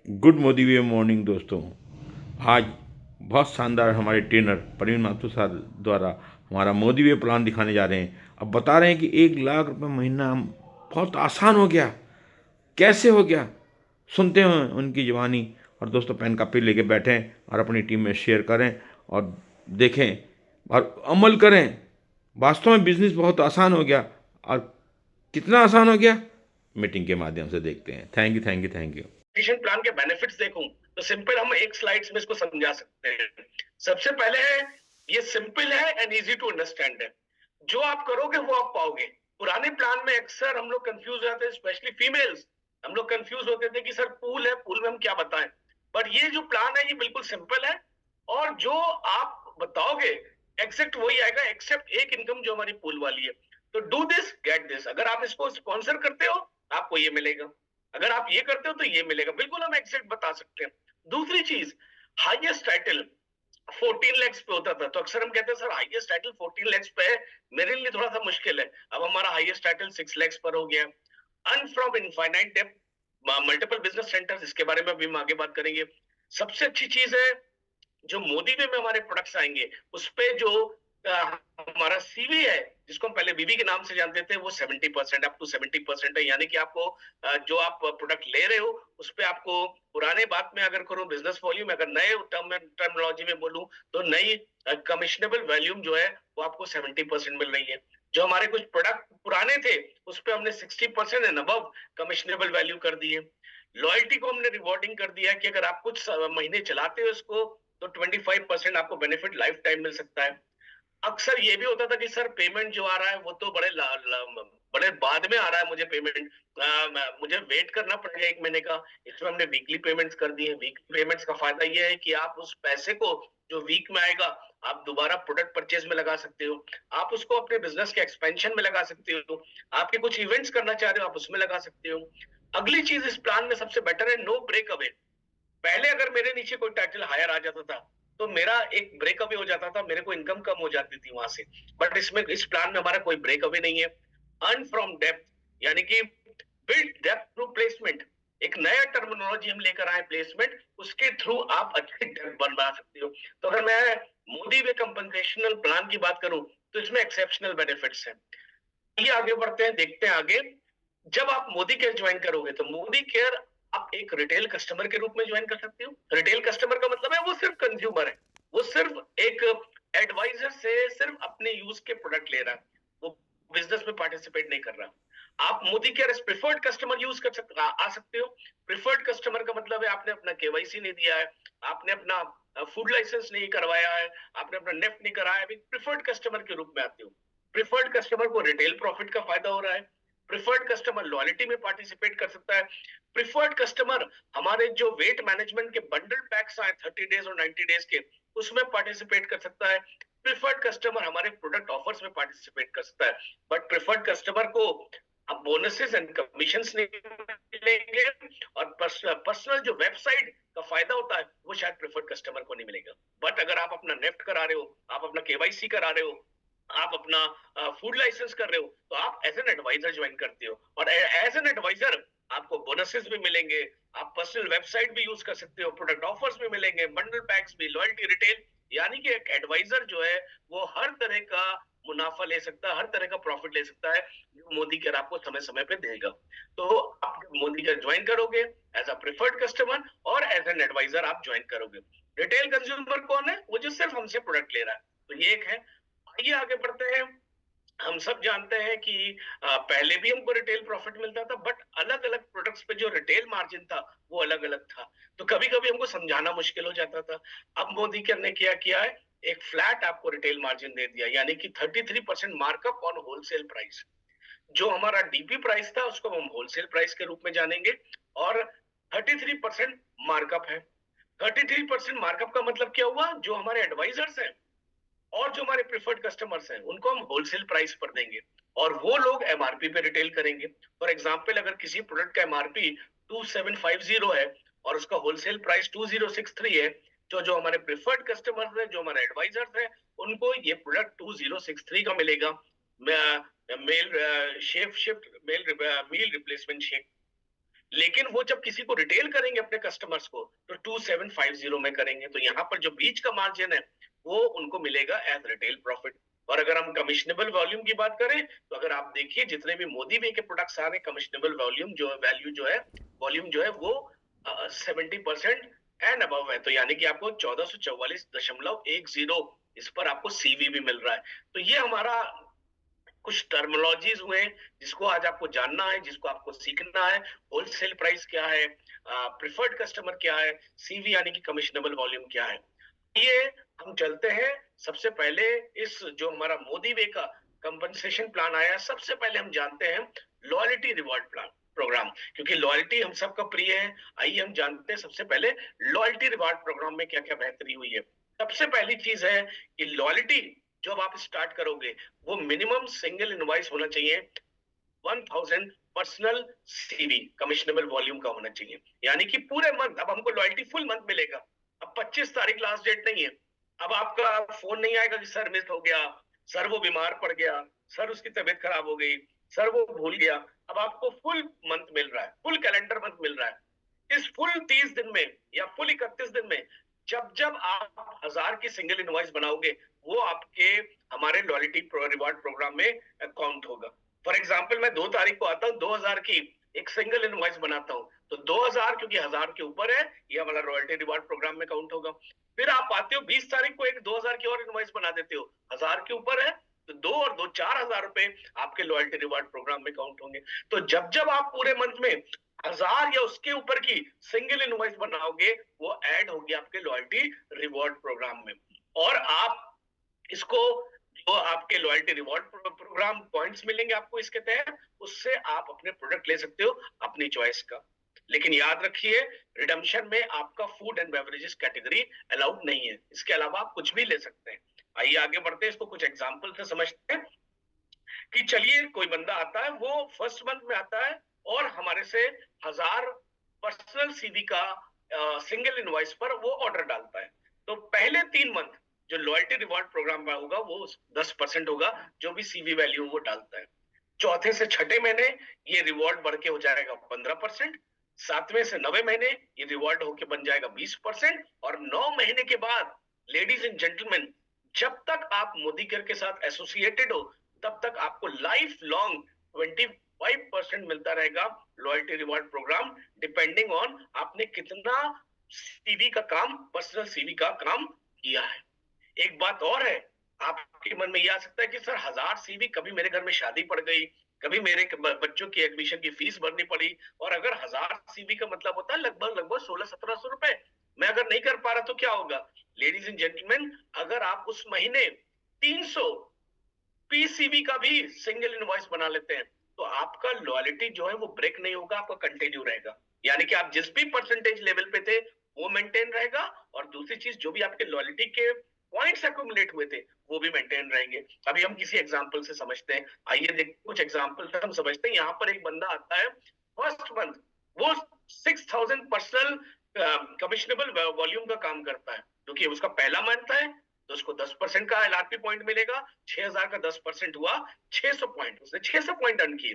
Good Modi वे morning दोस्तों। आज बहुत शानदार हमारे ट्रेनर प्रवीण माथुर सर द्वारा हमारा मोदी वे प्लान दिखाने जा रहे हैं। अब बता रहे हैं कि 1 लाख रुपये महीना बहुत आसान हो गया। कैसे हो गया, सुनते हैं उनकी ज़बानी। और दोस्तों पेन कापी लेके बैठें और अपनी टीम में शेयर करें और देखें और अमल करें। वास्तव में बिजनेस बहुत आसान हो गया। और कितना आसान हो गया, मीटिंग के माध्यम से देखते हैं। Thank you, thank you, thank you. Nutrition plan के बेनिफिट्स देखूं तो सिंपल हम एक स्लाइड्स में इसको समझा सकते हैं। सबसे पहले है, ये सिंपल है एंड इजी टू अंडरस्टैंड है। जो आप करोगे वो आप पाओगे। पुराने प्लान में अक्सर हम लोग कंफ्यूज रहते हैं, स्पेशली फीमेल्स। हम लोग कंफ्यूज होते थे कि सर पूल है, पूल में हम क्या बताएं। बट ये जो प्लान है ये बिल्कुल सिंपल है, और जो आप बताओगे एग्जैक्ट वही आएगा, एक्सेप्ट एक इनकम जो हमारी पूल वाली है। तो डू दिस गेट दिस। अगर आप इसको स्पॉन्सर करते हो आपको ये मिलेगा, अगर आप ये करते हो तो ये मिलेगा। बिल्कुल हम एग्जैक्ट बता सकते हैं। दूसरी चीज, हाईएस्ट टाइटल 14 लैक्स पे होता था, तो अक्सर हम कहते हैं सर हाईएस्ट टाइटल 14 लैक्स पे है, मेरे लिए थोड़ा सा मुश्किल है। अब हमारा हाईएस्ट टाइटल 6 लैक्स पर हो गया। Earn from infinite depth, multiple business centres, इसके बारे में भी हम आगे बात करेंगे। सबसे अच्छी चीज है, जो मोदी वे में हमारे प्रोडक्ट्स आएंगे उस पे जो हमारा सीवी है, जिसको हम पहले बीबी के नाम से जानते थे, वो 70% अप टू 70% है। यानी कि आपको जो आप प्रोडक्ट ले रहे हो उस पे आपको, पुराने बात में अगर करूं बिजनेस वॉल्यूम, अगर नए टर्मिनोलॉजी में बोलूं तो नई कमिश्नेबल वॉल्यूम जो है वो आपको 70% मिल रही है। जो हमारे कुछ प्रोडक्ट पुराने थे उस पे हमने 60% एंड अबव कमिश्नेबल वैल्यू कर दी है। लॉयल्टी को हमने रिवॉर्डिंग कर दिया है कि अगर आप कुछ महीने चलाते हो इसको तो 25% आपको बेनिफिट लाइफ टाइम मिल सकता है। अक्सर ये भी होता था कि सर पेमेंट जो आ रहा है वो तो बड़े बाद में आ रहा है, मुझे पेमेंट मुझे वेट करना पड़ेगा 1 महीने का। इसमें हमने वीकली पेमेंट्स कर दी है। वीकली पेमेंट्स का फायदा ये है कि आप उस पैसे को जो वीक में आएगा आप दोबारा प्रोडक्ट परचेज में लगा सकते हो, आप उसको अपने बिजनेस के एक्सपेंशन में लगा सकते हो, आपके कुछ इवेंट्स करना चाह रहे हो आप उसमें लगा सकते हो। अगली चीज इस प्लान में सबसे बेटर है, नो ब्रेक अवे। पहले अगर मेरे नीचे कोई टाइटल हायर आ जाता था तो मेरा एक ब्रेक अवे हो जाता था, मेरे को इनकम कम हो जाती थी वहां से। बट इसमें, इस प्लान में हमारा कोई ब्रेक अवे नहीं है। अर्न फ्रॉम डेप्थ, यानी कि बिल्ड डेप्थ थ्रू प्लेसमेंट। एक नया टर्मिनोलॉजी हम लेकर आए, प्लेसमेंट, उसके थ्रू आप अच्छी डेप्थ बना सकते हो। तो अगर मैं मोदी वे कंपनसेशनल प्लान की बात करूं तो इसमें एक्सेप्शनल बेनिफिट्स हैं। ये आगे बढ़ते हैं, देखते हैं आगे। जब आप मोदी केयर ज्वाइन करोगे तो मोदी केयर आप एक रिटेल कस्टमर के रूप में ज्वाइन कर सकते हो। रिटेल कस्टमर का मतलब है वो सिर्फ कंज्यूमर है, वो सिर्फ एक एडवाइजर से सिर्फ अपने यूज के प्रोडक्ट ले रहा है, वो बिजनेस में पार्टिसिपेट नहीं कर रहा। आप Modicare as preferred customer use कर सकते आ सकते हो। प्रिफर्ड कस्टमर का मतलब है आपने अपना केवाईसी नहीं दिया है, आपने अपना फूड लाइसेंस नहीं करवाया है, आपने अपना नेफ्ट नहीं कराया है, प्रिफर्ड कस्टमर के रूप में आते हो। प्रिफर्ड कस्टमर को रिटेल प्रॉफिट का फायदा हो रहा है। प्रिफर्ड कस्टमर लॉयल्टी में पार्टिसिपेट कर सकता है। प्रिफर्ड कस्टमर हमारे जो वेट मैनेजमेंट के बंडल पैक्स आए 30 डेज और 90 डेज के, उसमें पार्टिसिपेट कर सकता है। प्रिफर्ड कस्टमर हमारे प्रोडक्ट ऑफर्स में पार्टिसिपेट कर सकता है। बट प्रिफर्ड कस्टमर को अब बोनसेस एंड कमीशंस नहीं मिलेंगे, और पर्सनल जो वेबसाइट का फायदा होता है वो शायद प्रिफर्ड कस्टमर को नहीं मिलेगा। बट अगर आप अपना नेफ्ट करा रहे हो, आप अपना केवाईसी करा रहे हो, आप अपना फूड लाइसेंस कर रहे हो, तो आप एज एन एडवाइजर ज्वाइन करते हो, और एज एन एडवाइजर आपको बोनसेस भी मिलेंगे, आप पर्सनल वेबसाइट भी यूज कर सकते हो, प्रोडक्ट ऑफर्स भी मिलेंगे, बंडल पैक्स भी, लॉयल्टी, रिटेल। यानी कि एक एडवाइजर जो है वो हर तरह का मुनाफा ले सकता है, हर तरह का प्रॉफिट ले सकता है, जो मोदी केयर आपको समय समय पे देगा। तो आप मोदी केयर ज्वाइन करोगे एज अ प्रिफर्ड कस्टमर, और एज एन एडवाइजर आप ज्वाइन करोगे। रिटेल कंज्यूमर कौन है? वो जो सिर्फ हमसे प्रोडक्ट ले रहा है। तो ये एक है। आइए आगे बढ़ते हैं। हम सब जानते हैं कि पहले भी हमको रिटेल प्रॉफिट मिलता था, बट अलग अलग प्रोडक्ट्स पे जो रिटेल मार्जिन था वो अलग अलग था, तो कभी कभी हमको समझाना मुश्किल हो जाता था। अब मोदी केयर ने क्या किया है, एक फ्लैट आपको रिटेल मार्जिन दे दिया, यानी कि 33% मार्कअप ऑन होलसेल प्राइस। जो हमारा डीपी प्राइस था उसको हम होलसेल प्राइस के रूप में जानेंगे, और 33% मार्कअप है। 33% मार्कअप का मतलब क्या हुआ, जो हमारे एडवाइजर्स हैं और जो हमारे प्रिफर्ड कस्टमर्स हैं उनको हम होलसेल प्राइस पर देंगे, और वो लोग एमआरपी पे रिटेल करेंगे। फॉर एग्जांपल, अगर किसी प्रोडक्ट का एमआरपी 2750 है और उसका होलसेल प्राइस 2063 है, तो जो हमारे प्रिफर्ड कस्टमर्स हैं, जो हमारे एडवाइजर्स हैं, उनको ये प्रोडक्ट 2063 का मिलेगा। Male chef shift male meal replacement shake. लेकिन वो जब किसी को रिटेल करेंगे अपने कस्टमर्स को तो 2750 में करेंगे, तो यहाँ पर जो बीच का मार्जिन है वो उनको मिलेगा एज रिटेल प्रॉफिट। और अगर हम कमिश्नेबल वॉल्यूम की बात करें तो अगर आप देखिए जितने भी मोदी वे के प्रोडक्ट्स आ रहे हैं, कमिश्नेबल वॉल्यूम जो वैल्यू जो है वॉल्यूम जो है वो 70% एंड अबव है, तो यानी कि आपको 1444.10 इस पर आपको सीवी भी मिल रहा है। तो ये हमारा कुछ टर्मिनोलॉजीज हुए जिसको आज आपको जानना है, जिसको आपको सीखना है। होलसेल प्राइस क्या है, प्रिफर्ड कस्टमर क्या है, सीवी यानी कि कमिश्नेबल वॉल्यूम क्या है। ये हम चलते हैं सबसे पहले इस जो हमारा मोदी वे का कंपनसेशन प्लान आया, सबसे पहले हम जानते हैं लॉयल्टी रिवॉर्ड प्लान प्रोग्राम, क्योंकि लॉयल्टी हम सबका प्रिय है। आइए हम जानते हैं सबसे पहले लॉयल्टी रिवॉर्ड प्रोग्राम में क्या क्या बेहतरी हुई है। सबसे पहली चीज है कि लॉयल्टी जब आप स्टार्ट करोगे वो मिनिमम सिंगल इनवॉइस होना चाहिए 1000 पर्सनल सीवी कमिश्नेबल वॉल्यूम का होना चाहिए, यानी कि पूरे मंथ। अब हमको लॉयल्टी फुल मंथ मिलेगा, अब 25 तारीख लास्ट डेट नहीं है। अब आपका फोन नहीं आएगा कि सर मिस हो गया, सर वो बीमार पड़ गया, सर उसकी तबीयत खराब हो गई, सर वो भूल गया। अब आपको फुल मंथ मिल रहा है, फुल कैलेंडर मंथ मिल रहा है। इस फुल 30 दिन में या फुल 31 दिन में जब जब आप 1000 की सिंगल इनवॉइस बनाओगे वो आपके हमारे लॉयल्टी रिवॉर्ड प्रोग्राम में काउंट होगा। फॉर एग्जाम्पल मैं 2 तारीख को आता हूँ, 2000 की एक सिंगल इनवॉइस बनाता हूँ, तो 2000 क्योंकि 1000 के ऊपर है ये हमारा रॉयल्टी रिवॉर्ड प्रोग्राम में काउंट होगा। फिर आप आते हो 20 तारीख को एक 2000 की और इनवॉइस बना देते हो, 1000 के ऊपर है तो 2 और 2 4000 रुपए आपके लॉयल्टी रिवॉर्ड प्रोग्राम में काउंट होंगे। तो जब जब आप पूरे मंथ में 1000 या उसके ऊपर की सिंगल इनवॉइस बनाओगे वो ऐड होगी आपके लॉयल्टी रिवॉर्ड प्रोग्राम में। और आप इसको जो आपके लॉयल्टी रिवॉर्ड प्रोग्राम पॉइंट्स मिलेंगे आपको इसके तहत, उससे आप अपने प्रोडक्ट ले सकते हो अपनी चॉइस का। लेकिन याद रखिए रिडम्पशन में आपका food and beverages category allowed नहीं है, इसके अलावा आप कुछ भी ले सकते हैं। आइए आगे बढ़ते हैं, इसको कुछ एग्जांपल से समझते हैं कि चलिए कोई बंदा आता है वो फर्स्ट मंथ में आता है और हमारे से 1000 पर्सनल सीवी का सिंगल इनवॉइस पर वो ऑर्डर डालता है। तो पहले 3 मंथ जो लॉयल्टी रिवॉर्ड प्रोग्राम में होगा वो 10% होगा जो भी सीवी वैल्यू वो डालता है। चौथे से छठे महीने ये रिवॉर्ड बढ़ के हो जाएगा 15%, 7वें से 9वें महीने ये रिवॉर्ड होके बन जाएगा 20%, और 9 महीने के बाद लेडीज एंड जेंटलमैन जब तक आप मोदी केयर के साथ एसोसिएटेड हो तब तक आपको लाइफ लॉन्ग 25% मिलता रहेगा loyalty reward program, depending on आपने कितना सीवी का काम, पर्सनल सीवी का काम किया है। एक बात और है, आपके मन में यह आ सकता है कि सर 1000 सीवी, कभी मेरे घर में शादी पड़ गई, कभी मेरे बच्चों की एडमिशन की फीस भरनी पड़ी, और अगर 1000 सीवी का मतलब होता है लगभग 1600-1700 रुपए, मैं अगर नहीं कर पा रहा तो क्या होगा। लेडीज एंड जेंटलमैन, अगर आप उस महीने 300 पीसीवी का भी सिंगल इनवॉइस बना लेते हैं तो आपका लॉयल्टी जो है वो ब्रेक नहीं होगा, आपका कंटिन्यू रहेगा। यानी कि आप जिस भी परसेंटेज लेवल पे थे वो मेंटेन रहेगा, और दूसरी चीज जो भी आपके लॉयल्टी के पॉइंट्स एक्यूमुलेट हुए थे वो भी मेंटेन रहेंगे। अभी हम किसी एग्जांपल से समझते हैं, आइए देख कुछ एग्जांपल से हम समझते हैं। यहाँ पर एक बंदा आता है फर्स्ट मंथ, वो 6000 पर्सनल कमिश्नेबल वॉल्यूम का काम करता है, क्योंकि उसका पहला मंथ है तो उसको 10% का एलआरपी पॉइंट मिलेगा। 6000 का 10% हुआ 600 पॉइंट, उसने 600 पॉइंट अर्न किए।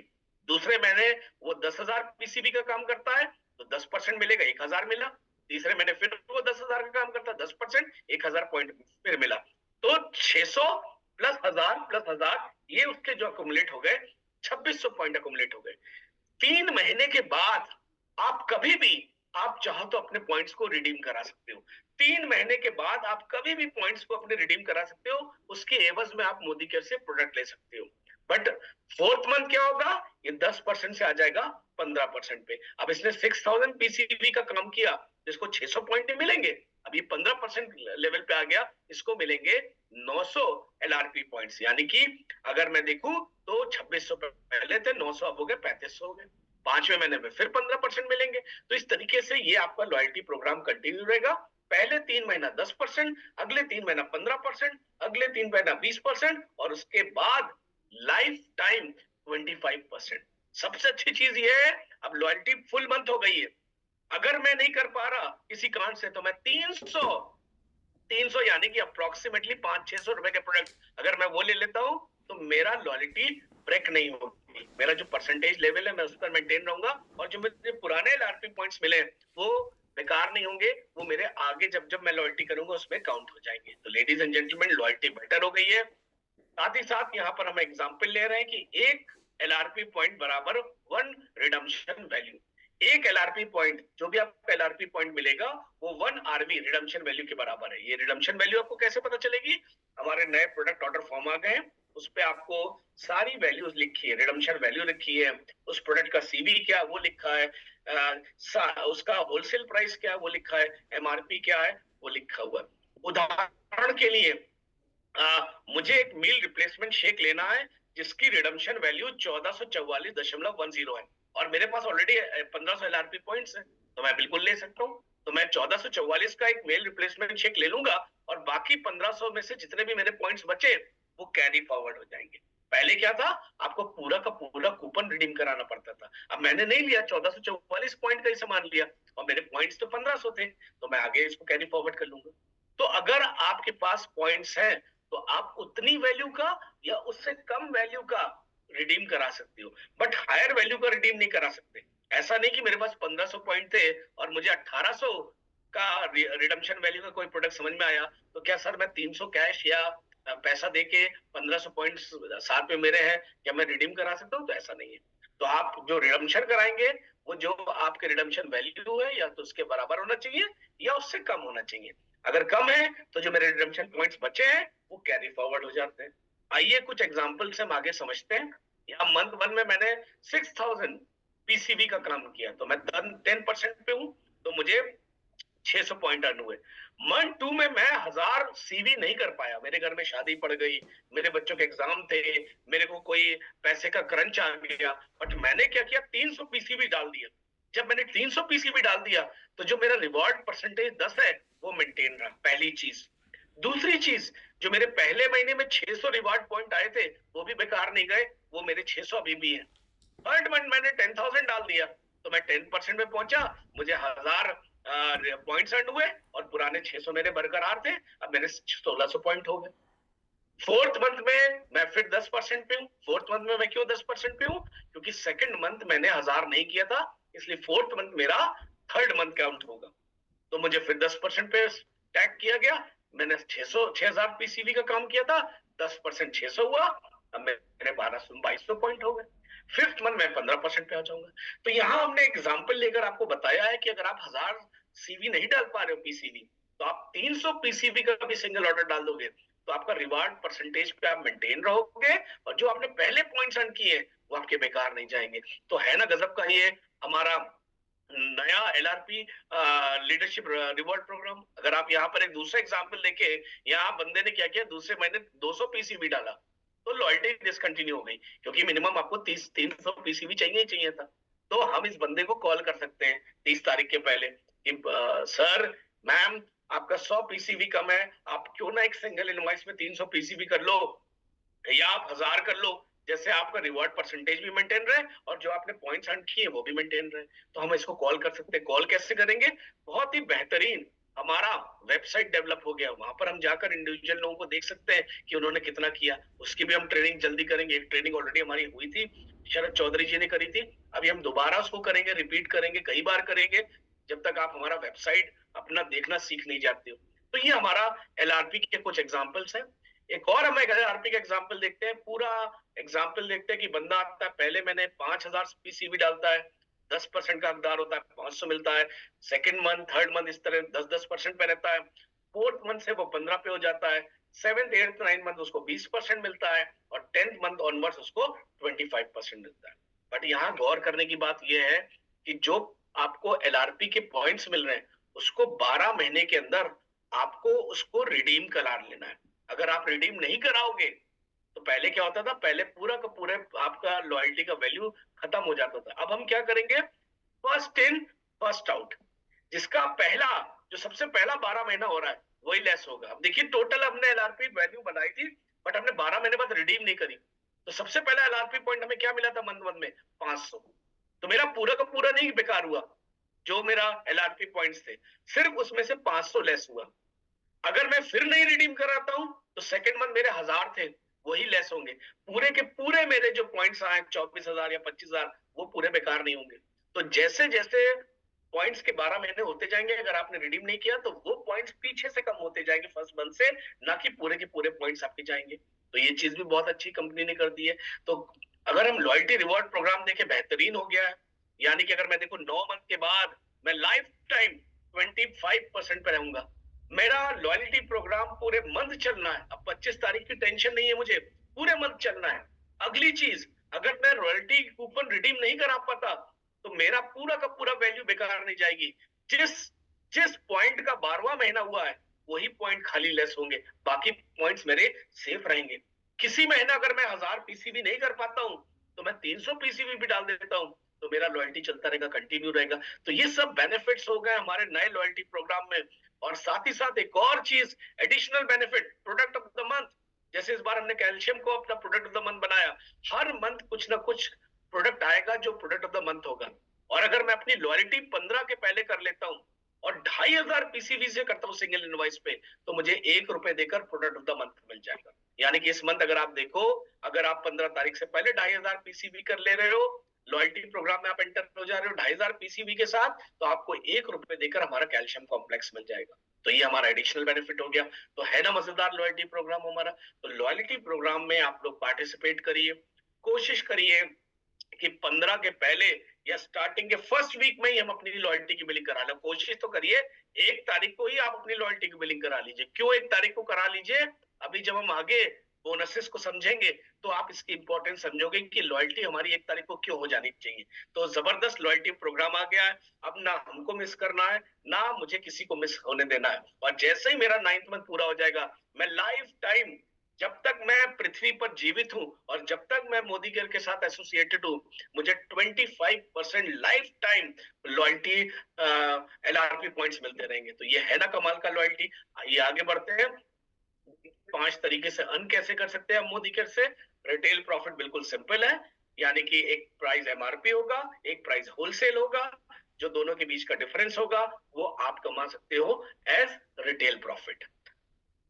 दूसरे महीने वो 10,000 पीसीबी का काम करता है तो 10% मिलेगा, 1000 मिला। तीसरे महीने फिर वो 10,000 का काम करता है, 10%, 1000 पॉइंट फिर मिला। तो 600 प्लस 1000 ये उसके जो अकुमुलेट हो गए 2600 पॉइंट अकुमुलेट हो गए। 3 महीने के बाद आप कभी भी आप चाहो तो अपने पॉइंट्स को रिडीम करा सकते हो। 3 महीने के बाद आप कभी भी पॉइंट्स को अपने रिडीम करा सकते हो, उसके एवज में आप मोदी केयर से प्रोडक्ट ले सकते हो। बट फोर्थ मंथ क्या होगा, ये 10% से आ जाएगा 15% पे। अब इसने 6000 पीसीबी का काम किया, इसको 600 पॉइंट मिलेंगे। अब ये 15% लेवल पे आ गया, इसको मिलेंगे 900 एलआरपी पॉइंट्स। यानी कि अगर मैं देखूं तो 2600 पहले थे, 900 अब हो गए 3500 हो गए। 5वें महीने में फिर 15% मिलेंगे। तो इस तरीके से ये आपका लॉयल्टी प्रोग्राम कंटिन्यू रहेगा। पहले 3 महीना 10%, अगले 3 महीना 15%, अगले 3 महीना 20%, और उसके बाद लाइफ टाइम 25%। सबसे अच्छी चीज ये है, अब लॉयल्टी फुल मंथ हो गई है। अगर मैं नहीं कर पा रहा किसी कारण से तो मैं 300 यानी कि अप्रोक्सीमेटली 500-600 रुपए के प्रोडक्ट अगर मैं वो ले लेता हूं तो मेरा लॉयल्टी ब्रेक नहीं होगी। मेरा जो परसेंटेज लेवल है मैं उस पर मेंटेन रहूंगा, और जो मुझे पुराने एलआरपी पॉइंट्स मिले हैं वो बेकार नहीं होंगे, वो मेरे आगे जब जब मैं लॉयल्टी करूंगा उसमें काउंट हो जाएंगे। तो ladies and gentleman, loyalty better हो गई है। साथ ही साथ यहाँ पर हम एग्जाम्पल ले रहे हैं कि एक एलआरपी पॉइंट बराबर 1 रिडम्पशन वैल्यू। एक एलआरपी पॉइंट, जो भी आपको एलआरपी पॉइंट मिलेगा वो 1 आरवी रिडम्पशन वैल्यू के बराबर है। ये रिडम्पशन वैल्यू आपको कैसे पता चलेगी? हमारे नए प्रोडक्ट ऑर्डर फॉर्म आ गए, उस पे आपको सारी वैल्यूज लिखी है, रिडम्पशन वैल्यू लिखी है, उस प्रोडक्ट का सीवी क्या वो लिखा है, उसका होलसेल प्राइस क्या वो लिखा है, एमआरपी क्या है वो लिखा हुआ है। उदाहरण के लिए मुझे एक मील रिप्लेसमेंट शेक लेना है जिसकी रिडम्पशन वैल्यू 1444.10 है, और मेरे पास ऑलरेडी 1500 एलआरपी पॉइंट्स है, तो मैं बिल्कुल ले सकता हूँ। तो मैं 1444 का एक मेल रिप्लेसमेंट शेक ले लूंगा, और बाकी 1500 में से जितने भी मेरे पॉइंट्स बचे वो कैरी फॉरवर्ड हो जाएंगे। पहले क्या था, आपको पूरा का पूरा कूपन रिडीम कराना पड़ता था। अब मैंने नहीं लिया, 1444 पॉइंट का ही सामान लिया, और मेरे पॉइंट्स तो 1500 थे, तो मैं आगे इसको कैरी फॉरवर्ड कर लूंगा। तो अगर आपके पास पॉइंट्स हैं तो आप उतनी वैल्यू का या उससे कम वैल्यू का रिडीम करा सकते हो, बट हायर वैल्यू का रिडीम नहीं करा सकते। ऐसा नहीं कि मेरे पास 1500 पॉइंट थे और मुझे 1800 का रिडम्पशन वैल्यू का कोई प्रोडक्ट समझ में आया, तो क्या सर मैं 300 कैश या पैसा देके 1500 पॉइंट्स साथ में मेरे हैं, क्या मैं रिडीम करा सकता हूँ? तो ऐसा नहीं है। तो आप जो रिडम्पशन कराएंगे वो जो आपके रिडम्पशन वैल्यू है या तो उसके बराबर होना चाहिए या उससे कम होना चाहिए। अगर कम है तो जो मेरे रिडम्पशन पॉइंट्स बचे हैं वो कैरी फॉरवर्ड हो जाते हैं। आइए कुछ एग्जांपल से हम आगे समझते हैं। यहाँ मंथ 1 में मैंने 6000 पीसीबी का काम किया, तो मैं 10% पे हूँ, तो मुझे 600 पॉइंट अर्न हुए। मंथ 2 में मैं 1000 सीवी नहीं कर पाया, मेरे घर में शादी पड़ गई, मेरे बच्चों के एग्जाम थे, मेरे को कोई पैसे का क्रंच आ गया, बट मैंने क्या किया, 300 पीसीबी डाल दिया। जब मैंने 300 पीसीबी डाल दिया तो जो मेरा रिवॉर्ड परसेंटेज 10 है वो मेंटेन रहा, पहली चीज। दूसरी चीज, जो मेरे पहले महीने में 600 रिवॉर्ड पॉइंट आए थे वो भी बेकार नहीं गए, वो मेरे 600 अभी भी हैं। थर्ड मंथ मैंने 10,000 डाल दिया, तो मैं 10% में पहुंचा, मुझे 1000 पॉइंट्स अर्न हुए, और पुराने 600 मेरे बरकरार थे, अब मेरे 1600 पॉइंट हो गए। फोर्थ मंथ में मैं फिर 10% पे हूँ। फोर्थ मंथ में मैं क्यों 10% पे हूँ? क्योंकि सेकंड मंथ मैंने 1000 नहीं किया था, इसलिए फोर्थ मंथ मेरा थर्ड मंथ काउंट होगा, तो मुझे फिर 10% पे टैग किया गया। मैंने 6000 पीसीवी का काम किया था, 10% 600 हुआ, अब मेरे 2200 पॉइंट हो गए। फिफ्थ मंथ में 15% पे आ जाऊंगा। तो यहाँ हमने एग्जाम्पल लेकर आपको बताया है कि अगर आप 1000 सीवी नहीं डाल पा रहे हो पीसीवी, तो आप 300 पीसीवी का भी सिंगल ऑर्डर डाल दोगे, तो आपका रिवार्ड परसेंटेज पे आप मेंटेन रहोगे, और जो आपने पहले पॉइंट्स अर्न किए वो आपके बेकार नहीं जाएंगे। तो है ना गजब का ये हमारा नया एलआरपी लीडरशिप रिवॉर्ड प्रोग्राम। अगर आप यहाँ पर एक दूसरा एग्जांपल देखे, यहाँ बंदे ने क्या किया, दूसरे महीने 200 पीसीबी डाला, तो लॉयल्टी डिसकंटिन्यू हो गई, क्योंकि मिनिमम आपको 300 पीसीबी चाहिए ही चाहिए था। तो हम इस बंदे को कॉल कर सकते हैं 30 तारीख के पहले कि सर, मैम, आपका 100 पीसीबी कम है, आप क्यों ना एक सिंगल इनवॉइस में 300 पीसीबी कर लो, या आप 1000 कर लो, जैसे आपका रिवॉर्ड परसेंटेज भी मेंटेन रहे और जो आपने पॉइंट्स अर्न किए वो भी मेंटेन रहे। तो हम इसको कॉल कर सकते हैं। कॉल कैसे करेंगे? बहुत ही बेहतरीन हमारा वेबसाइट डेवलप हो गया, वहां पर हम जाकर इंडिविजुअल लोगों को देख सकते हैं कि उन्होंने कितना किया। उसकी भी हम ट्रेनिंग जल्दी करेंगे। एक ट्रेनिंग ऑलरेडी हमारी हुई थी, शरद चौधरी जी ने करी थी, अभी हम दोबारा उसको करेंगे, रिपीट करेंगे, कई बार करेंगे, जब तक आप हमारा वेबसाइट अपना देखना सीख नहीं जाते हो। तो ये हमारा एलआरपी के कुछ एग्जाम्पल्स हैं। एक और हम एलआरपी का एग्जांपल देखते हैं, पूरा एग्जांपल देखते हैं कि बंदा आता है, पहले मैंने 5000 पीसीवी डालता है, 10% का हकदार होता है, 500 मिलता है। सेकंड मंथ, थर्ड मंथ इस तरह 10-10% पे रहता है। फोर्थ मंथ से वो 15 पे हो जाता है। सेवेंथ, एट्थ, नाइन्थ मंथ उसको 20% मिलता है, और 10th मंथ ऑनवर्ड्स उसको 25% मिलता है। बट यहाँ गौर करने की बात यह है कि जो आपको एलआरपी के पॉइंट्स मिल रहे हैं उसको 12 महीने के अंदर आपको उसको रिडीम करा लेना है। अगर आप रिडीम नहीं कराओगे तो पहले क्या होता था, पहले पूरा का पूरा आपका लॉयल्टी का वैल्यू खत्म हो जाता था। अब हम क्या करेंगे, फर्स्ट इन फर्स्ट आउट, जिसका पहला, जो सबसे पहला 12 महीना हो रहा है वही लेस होगा। अब देखिए, टोटल हमने एलआरपी वैल्यू बनाई थी, बट हमने 12 महीने बाद रिडीम नहीं करी, तो सबसे पहला एलआरपी पॉइंट हमें क्या मिला था मंथ 1 में? 500। तो मेरा पूरा का पूरा नहीं बेकार हुआ, जो मेरा एलआरपी पॉइंट्स थे, सिर्फ उसमें से 500 लेस हुआ। अगर मैं फिर नहीं रिडीम कराता हूं तो सेकंड मंथ मेरे 1000 थे, वही लेस होंगे। पूरे के पूरे मेरे जो पॉइंट्स आए 24,000 या 25,000 वो पूरे बेकार नहीं होंगे। तो जैसे जैसे पॉइंट्स के 12 महीने होते जाएंगे, अगर आपने रिडीम नहीं किया तो वो पॉइंट्स पीछे से कम होते जाएंगे फर्स्ट मंथ से, ना कि पूरे के पूरे पॉइंट्स आपके जाएंगे। तो ये चीज भी बहुत अच्छी कंपनी ने कर दी है। तो अगर हम लॉयल्टी रिवॉर्ड प्रोग्राम देखें, बेहतरीन हो गया है। यानी कि अगर मैं देखूं 9 मंथ के बाद मैं लाइफ टाइम 25% पे रहूंगा। मेरा लॉयल्टी प्रोग्राम पूरे मंथ चलना है। अब 25 तारीख की टेंशन नहीं है मुझे, पूरे मंथ चलना है। अगली चीज, अगर मैं रॉयल्टी कूपन रिडीम नहीं करा पाता तो मेरा पूरा का पूरा वैल्यू बेकार नहीं जाएगी। जिस जिस पॉइंट का 12वां महीना हुआ है वही पॉइंट खाली लेस होंगे, बाकी पॉइंट्स मेरे सेफ रहेंगे। किसी महीना अगर मैं 1000 पीसीबी नहीं कर पाता हूं तो मैं 300 पीसीबी भी डाल देता हूं, तो मेरा लॉयल्टी चलता रहेगा, कंटिन्यू रहेगा। तो ये सब बेनिफिट्स हो गए हमारे नए लॉयल्टी प्रोग्राम में। और साथ ही साथ एक और चीज, additional benefit, product of the month. जैसे इस बार हमने कैल्शियम को अपना प्रोडक्ट ऑफ द मंथ बनाया। हर मंथ कुछ ना कुछ प्रोडक्ट आएगा जो प्रोडक्ट ऑफ द मंथ होगा। और अगर मैं अपनी लॉयल्टी 15 के पहले कर लेता हूं और 2,500 पीसीबी से करता हूं सिंगल इनवॉइस पे, तो मुझे ₹1 देकर प्रोडक्ट ऑफ द मंथ मिल जाएगा। यानी कि इस मंथ अगर आप देखो, अगर आप 15 तारीख से पहले 2,500 पीसीबी कर ले रहे हो, लॉयल्टी प्रोग्राम में आप एंटर हो जा रहे हो 2,500 पीसीबी के साथ, तो आपको ₹1 देकर हमारा कैल्शियम कॉम्प्लेक्स मिल जाएगा। तो ये हमारा एडिशनल बेनिफिट हो गया। तो है ना मजेदार लॉयल्टी प्रोग्राम हमारा। तो लॉयल्टी प्रोग्राम में आप लोग पार्टिसिपेट करिए, कोशिश करिए कि 15 के पहले या स्टार्टिंग के फर्स्ट वीक में ही हम अपनी लॉयल्टी की बिलिंग करा लें। कोशिश तो करिए 1 तारीख को ही आप अपनी लॉयल्टी की बिलिंग करा लीजिए। क्यों 1 तारीख को करा लीजिए? अभी जब हम आगे बोनसेस को समझेंगे तो आप इसकी इंपॉर्टेंस समझोगे कि लॉयल्टी हमारी 1 तारीख को क्यों हो जानी चाहिए। तो जबरदस्त लॉयल्टी प्रोग्राम आ गया है। अब ना हमको मिस करना है, ना मुझे किसी को मिस होने देना है। और जैसे ही मेरा 9th मंथ पूरा हो जाएगा, मैं लाइफ टाइम, जब तक मैं पृथ्वी पर जीवित हूं और जब तक मैं मोदी केयर के साथ एसोसिएटेड हूं, मुझे 25% life time loyalty LRP points मिलते रहेंगे। तो ये है ना कमाल का लॉयल्टी। आइए आगे बढ़ते हैं। 5 तरीके से अर्न कैसे कर सकते हैं हम मोदी केयर से। रिटेल प्रॉफिट बिल्कुल सिंपल है, यानी कि एक प्राइस एमआरपी होगा, एक प्राइस होलसेल होगा, जो दोनों के बीच का डिफरेंस होगा वो आप कमा सकते हो as retail profit.